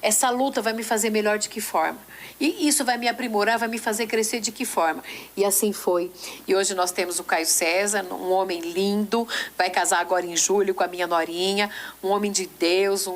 Essa luta vai me fazer melhor de que forma? E isso vai me aprimorar, vai me fazer crescer de que forma? E assim foi. E hoje nós temos o Caio César, um homem lindo, vai casar agora em julho com a minha norinha, um homem de Deus,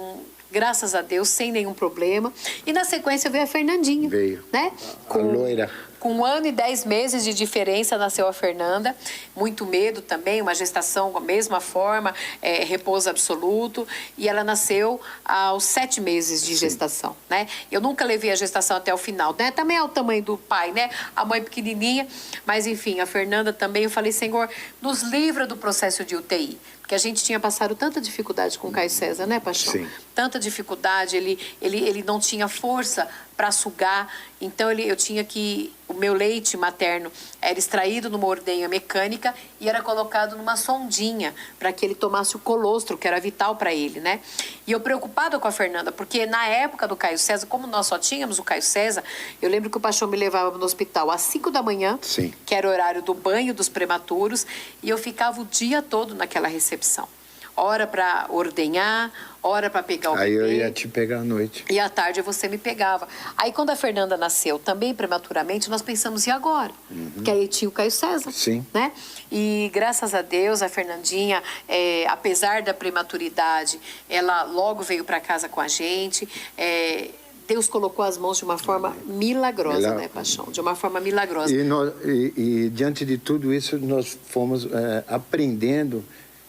graças a Deus, sem nenhum problema. E na sequência veio a Fernandinha. Veio. Né? A loira. Com 1 ano e 10 meses de diferença nasceu a Fernanda, muito medo também, uma gestação com a mesma forma, repouso absoluto, e ela nasceu aos 7 meses de gestação, né? Eu nunca levei a gestação até o final, né? Também é o tamanho do pai, né? A mãe pequenininha, mas enfim, a Fernanda também, eu falei, Senhor, nos livra do processo de UTI, porque a gente tinha passado tanta dificuldade com o Caio César, né, Paixão? Sim. Tanta dificuldade, ele não tinha força para sugar, então eu tinha que, o meu leite materno era extraído numa ordenha mecânica e era colocado numa sondinha para que ele tomasse o colostro, que era vital para ele, né? E eu preocupada com a Fernanda, porque na época do Caio César, como nós só tínhamos o Caio César, eu lembro que o Paixão me levava no hospital às 5 da manhã, Sim. que era o horário do banho dos prematuros, e eu ficava o dia todo naquela recepção. Hora para ordenhar, hora para pegar o bebê. Aí eu ia te pegar à noite. E à tarde você me pegava. Aí quando a Fernanda nasceu, também prematuramente, nós pensamos, e agora? Porque aí tinha o Caio César. Sim. Né? E graças a Deus, a Fernandinha, apesar da prematuridade, ela logo veio para casa com a gente. Deus colocou as mãos de uma forma milagrosa, né, Paixão? De uma forma milagrosa. E diante de tudo isso, nós fomos aprendendo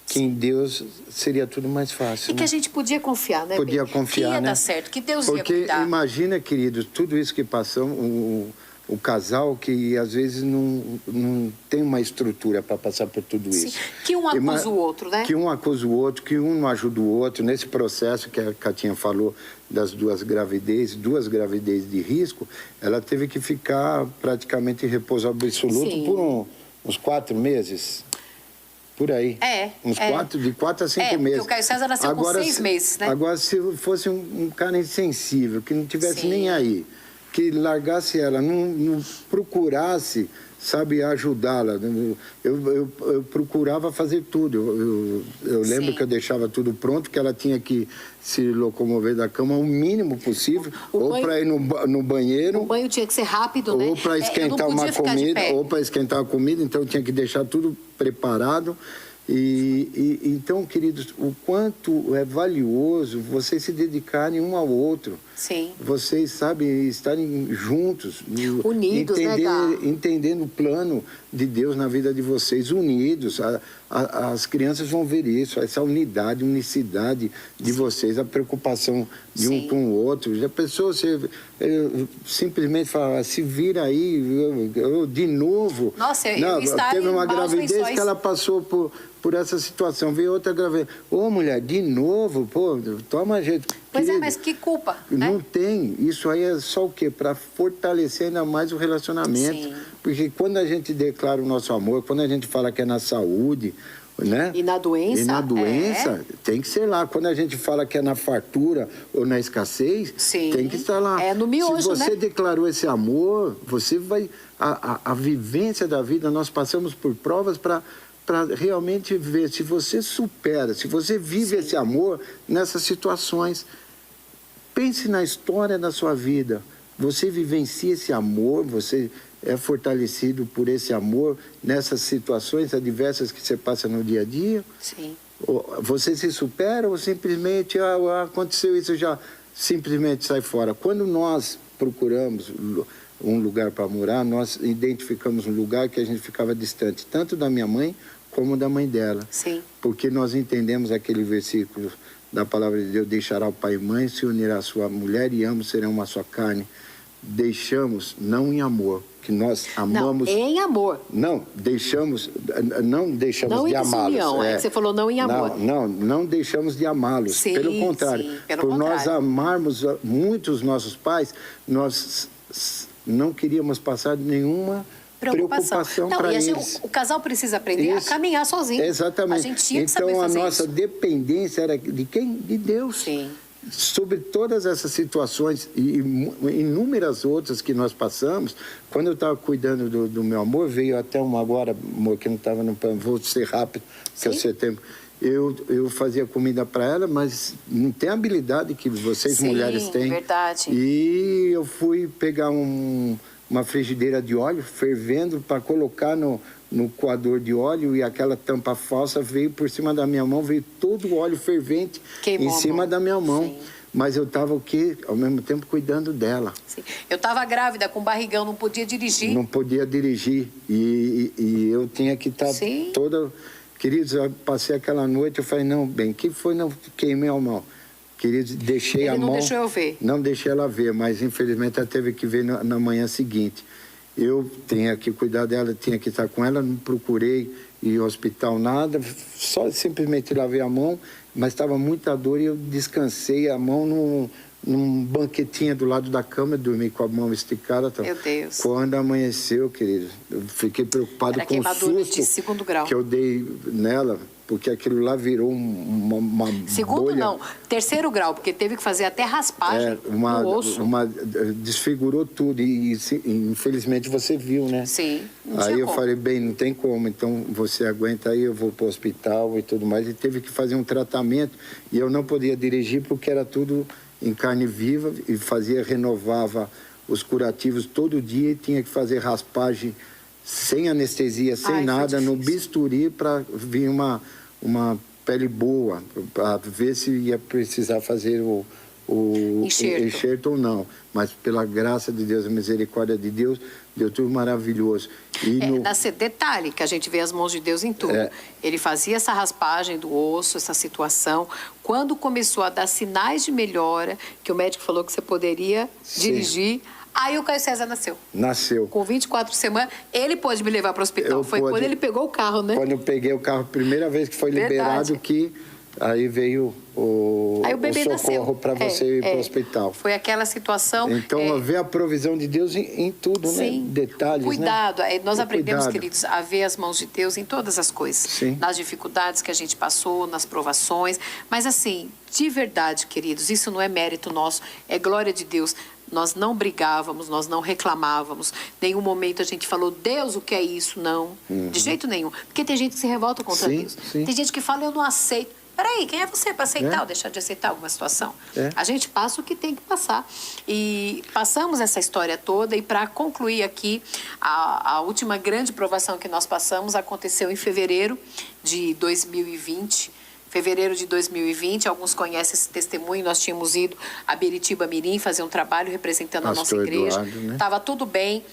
que em Deus seria tudo mais fácil. E que a gente podia confiar, né? Podia Bem? confiar, que ia né? dar certo, que Deus ia Porque cuidar. imagina, queridos, tudo isso que passamos, o casal que às vezes não tem uma estrutura para passar por tudo isso. Sim. Que um acusa o outro, né? Que um acusa o outro, que um não ajuda o outro. Nesse processo que a Catinha falou das duas gravidez de risco, ela teve que ficar praticamente em repouso absoluto Sim. por uns 4 meses. Por aí. De 4 a 5 meses. Porque o Caio César nasceu com 6 meses, né? Agora, se fosse um cara insensível, que não tivesse Sim. nem aí, que largasse ela, não procurasse, sabe, ajudá-la. Eu procurava fazer tudo. Eu lembro Sim. que eu deixava tudo pronto, que ela tinha que se locomover da cama o mínimo possível, ou para ir no banheiro. O banho tinha que ser rápido, né? Ou para esquentar uma comida, ou para esquentar a comida, então eu tinha que deixar tudo preparado. Então, queridos, o quanto é valioso vocês se dedicarem um ao outro. Sim. Vocês, sabem, estarem juntos. Unidos, entendendo o plano de Deus na vida de vocês, unidos. As crianças vão ver isso, essa unicidade de vocês, a preocupação de um com o outro. Já pensou, você simplesmente falar, se vira aí, eu de novo. Nossa, eu estava teve uma em maus gravidez lençóis. que ela passou por essa situação, veio outra gravidez. Ô, mulher, de novo, pô, toma jeito. Pois Querido, mas que culpa, né? não tem. Isso aí é só o quê? Para fortalecer ainda mais o relacionamento. Sim. Porque quando a gente declara o nosso amor, quando a gente fala que é na saúde, né? E na doença. E na doença, tem que ser lá. Quando a gente fala que é na fartura ou na escassez, Sim. tem que estar lá. É no miojo, Se você né? declarou esse amor, você vai... A vivência da vida, nós passamos por provas para realmente ver se você supera, se você vive esse amor nessas situações. Pense na história da sua vida. Você vivencia esse amor, você é fortalecido por esse amor nessas situações adversas que você passa no dia a dia? Sim. Você se supera ou simplesmente aconteceu isso, já simplesmente sai fora? Quando nós procuramos um lugar para morar, nós identificamos um lugar que a gente ficava distante, tanto da minha mãe como da mãe dela. Sim. Porque nós entendemos aquele versículo da palavra de Deus, deixará o pai e mãe, se unirá a sua mulher e ambos serão uma só carne. Deixamos, não em amor, que nós amamos... Não, em amor. Não deixamos Não de em amá-los. desunião, é que você falou não em amor. Não deixamos de amá-los. Sim, Pelo contrário, sim, pelo por contrário. nós amarmos muito os nossos pais, nós não queríamos passar nenhuma preocupação Não, para e eles. o casal precisa aprender a caminhar sozinho. Exatamente. A gente tinha que saber então, fazer a nossa isso. dependência era de quem? De Deus. Sim. Sobre todas essas situações e inúmeras outras que nós passamos, quando eu estava cuidando do meu amor, veio até uma agora, amor, que não estava no plano, vou ser rápido, que eu sei tempo. Eu fazia comida para ela, mas não tem a habilidade que vocês mulheres têm. Verdade. E eu fui pegar uma frigideira de óleo fervendo para colocar no coador de óleo e aquela tampa falsa veio por cima da minha mão, veio todo o óleo fervente Queimou em cima da minha mão. Sim. Mas eu estava ao mesmo tempo cuidando dela. Sim. Eu estava grávida, com barrigão, não podia dirigir. Não podia dirigir e eu tinha que estar toda... Queridos, eu passei aquela noite, eu falei, não, bem, que foi? Não queimei a mão. Queridos, deixei a mão... Ele não deixou eu ver. Não deixei ela ver, mas infelizmente ela teve que ver na manhã seguinte. Eu tinha que cuidar dela, tinha que estar com ela, não procurei ir ao hospital, nada, só simplesmente lavei a mão, mas estava muita dor e eu descansei a mão num banquetinho do lado da cama, dormi com a mão esticada. Tá? Meu Deus. Quando amanheceu, querido, eu fiquei preocupado com o susto de 2º grau. que eu dei nela, porque aquilo lá virou uma Segundo bolha. não, 3º grau, porque teve que fazer até raspagem no osso. Desfigurou tudo e infelizmente você viu, né? Sim. Aí eu falei, bem, não tem como, então você aguenta aí, eu vou para o hospital e tudo mais. E teve que fazer um tratamento e eu não podia dirigir porque era tudo em carne viva e renovava os curativos todo dia e tinha que fazer raspagem sem anestesia, sem nada, no bisturi para vir uma pele boa, para ver se ia precisar fazer o o Enxerto. enxerto ou não, mas pela graça de Deus, a misericórdia de Deus, deu tudo maravilhoso. E Detalhe, que a gente vê as mãos de Deus em tudo. Ele fazia essa raspagem do osso, essa situação. Quando começou a dar sinais de melhora, que o médico falou que você poderia dirigir, aí o Caio César nasceu. Nasceu. Com 24 semanas, ele pôde me levar para o hospital. Quando ele pegou o carro, né? Quando eu peguei o carro, primeira vez que foi liberado, que aí veio o socorro para você ir para o hospital. Foi aquela situação... Então, ver a provisão de Deus em tudo, sim, né? Detalhes, cuidado. Né? Nós aprendemos, queridos, a ver as mãos de Deus em todas as coisas. Sim. Nas dificuldades que a gente passou, nas provações. Mas, assim, de verdade, queridos, isso não é mérito nosso, é glória de Deus. Nós não brigávamos, nós não reclamávamos. Nenhum momento a gente falou, Deus, o que é isso? Não, de jeito nenhum. Porque tem gente que se revolta contra Deus. Sim. Tem gente que fala, eu não aceito. Peraí, quem é você para aceitar ou deixar de aceitar alguma situação? A gente passa o que tem que passar. E passamos essa história toda e para concluir aqui, a última grande provação que nós passamos aconteceu em fevereiro de 2020. Fevereiro de 2020, alguns conhecem esse testemunho, nós tínhamos ido a Beritiba Mirim fazer um trabalho representando a nossa igreja. Estava tudo bem.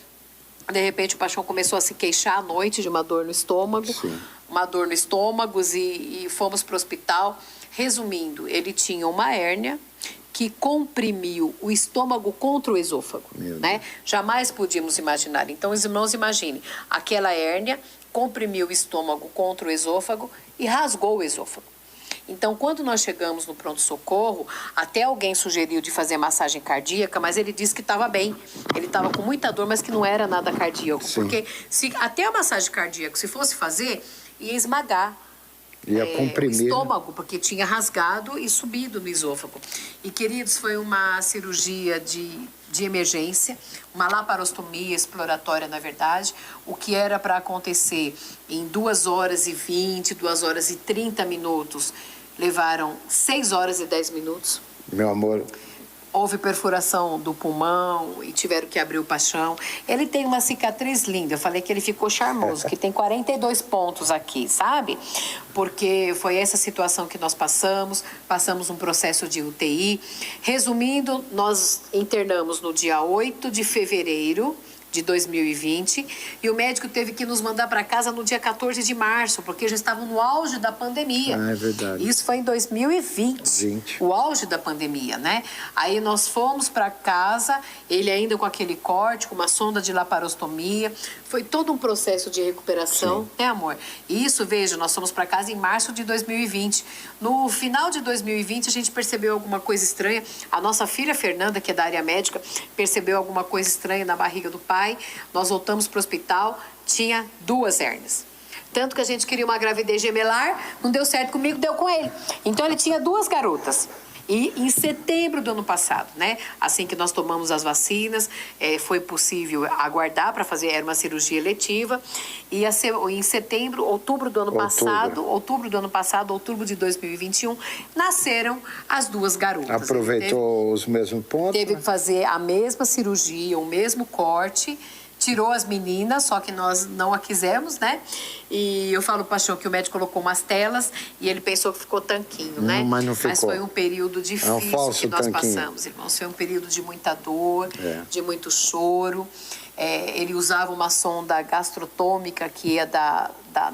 De repente o Paixão começou a se queixar à noite de uma dor no estômago. Sim. Uma dor no estômago e fomos para o hospital. Resumindo, ele tinha uma hérnia que comprimiu o estômago contra o esôfago, né? Jamais podíamos imaginar. Então, os irmãos, imaginem, aquela hérnia comprimiu o estômago contra o esôfago e rasgou o esôfago. Então, quando nós chegamos no pronto-socorro, até alguém sugeriu de fazer massagem cardíaca, mas ele disse que estava bem. Ele estava com muita dor, mas que não era nada cardíaco. Sim. Porque até a massagem cardíaca, se fosse fazer, ia esmagar o estômago, porque tinha rasgado e subido no esôfago. E, queridos, foi uma cirurgia de emergência, uma laparostomia exploratória, na verdade, o que era para acontecer em 2 horas e 20, 2 horas e 30 minutos, levaram 6 horas e 10 minutos. Meu amor... Houve perfuração do pulmão e tiveram que abrir o Paixão. Ele tem uma cicatriz linda. Eu falei que ele ficou charmoso, que tem 42 pontos aqui, sabe? Porque foi essa situação que nós passamos um processo de UTI. Resumindo, nós internamos no dia 8 de fevereiro de 2020 e o médico teve que nos mandar para casa no dia 14 de março, porque já estavam no auge da pandemia. É verdade. Isso foi em 2020, o auge da pandemia, né? Aí nós fomos para casa, ele ainda com aquele corte, com uma sonda de laparostomia, foi todo um processo de recuperação, né, amor? E isso, veja, nós fomos para casa em março de 2020. No final de 2020, a gente percebeu alguma coisa estranha. A nossa filha Fernanda, que é da área médica, percebeu alguma coisa estranha na barriga do pai. Nós voltamos para o hospital, tinha 2 hérnias. Tanto que a gente queria uma gravidez gemelar, não deu certo comigo, deu com ele. Então ele tinha 2 garotas. E em setembro do ano passado, né? Assim que nós tomamos as vacinas, foi possível aguardar para fazer, era uma cirurgia eletiva. E em setembro, outubro do ano passado, outubro de 2021, nasceram as 2 garotas. Aproveitou os mesmos pontos? Teve que fazer a mesma cirurgia, o mesmo corte. Tirou as meninas, só que nós não a quisemos, né? E eu falo, Paixão, que o médico colocou umas telas e ele pensou que ficou tanquinho, né? Mas não ficou. Mas foi um período difícil que nós passamos, irmãos. Foi um período de muita dor, de muito choro. Ele usava uma sonda gastrotômica que ia da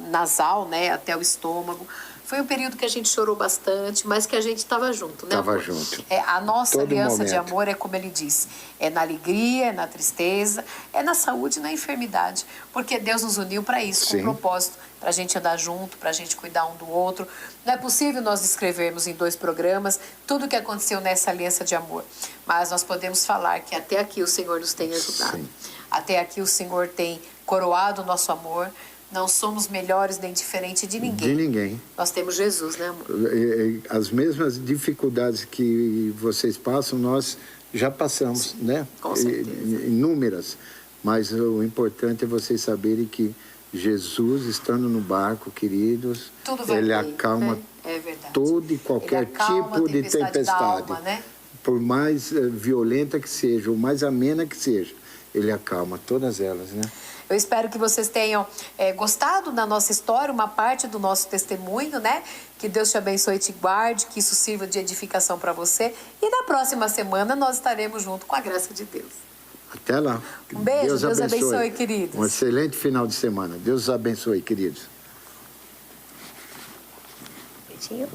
nasal, né, até o estômago. Foi um período que a gente chorou bastante, mas que a gente estava junto, né? Estava junto. A nossa Todo aliança momento. de amor é como ele disse, é na alegria, é na tristeza, é na saúde e na enfermidade, porque Deus nos uniu para isso, com um propósito, para a gente andar junto, para a gente cuidar um do outro. Não é possível nós descrevermos em 2 programas tudo o que aconteceu nessa aliança de amor, mas nós podemos falar que até aqui o Senhor nos tem ajudado. Sim. Até aqui o Senhor tem coroado o nosso amor. Não somos melhores nem diferentes de ninguém. De ninguém. Nós temos Jesus, né, amor? As mesmas dificuldades que vocês passam, nós já passamos, né? Com certeza. Inúmeras. Mas o importante é vocês saberem que Jesus, estando no barco, queridos, tudo vai ele bem, acalma todo e qualquer tipo de tempestade. Alma, né? Por mais violenta que seja, ou mais amena que seja. Ele acalma todas elas, né? Eu espero que vocês tenham gostado da nossa história, uma parte do nosso testemunho, né? Que Deus te abençoe e te guarde, que isso sirva de edificação para você. E na próxima semana nós estaremos junto com a graça de Deus. Até lá. Um beijo, Deus abençoe, queridos. Um excelente final de semana. Deus os abençoe, queridos. Beijinho.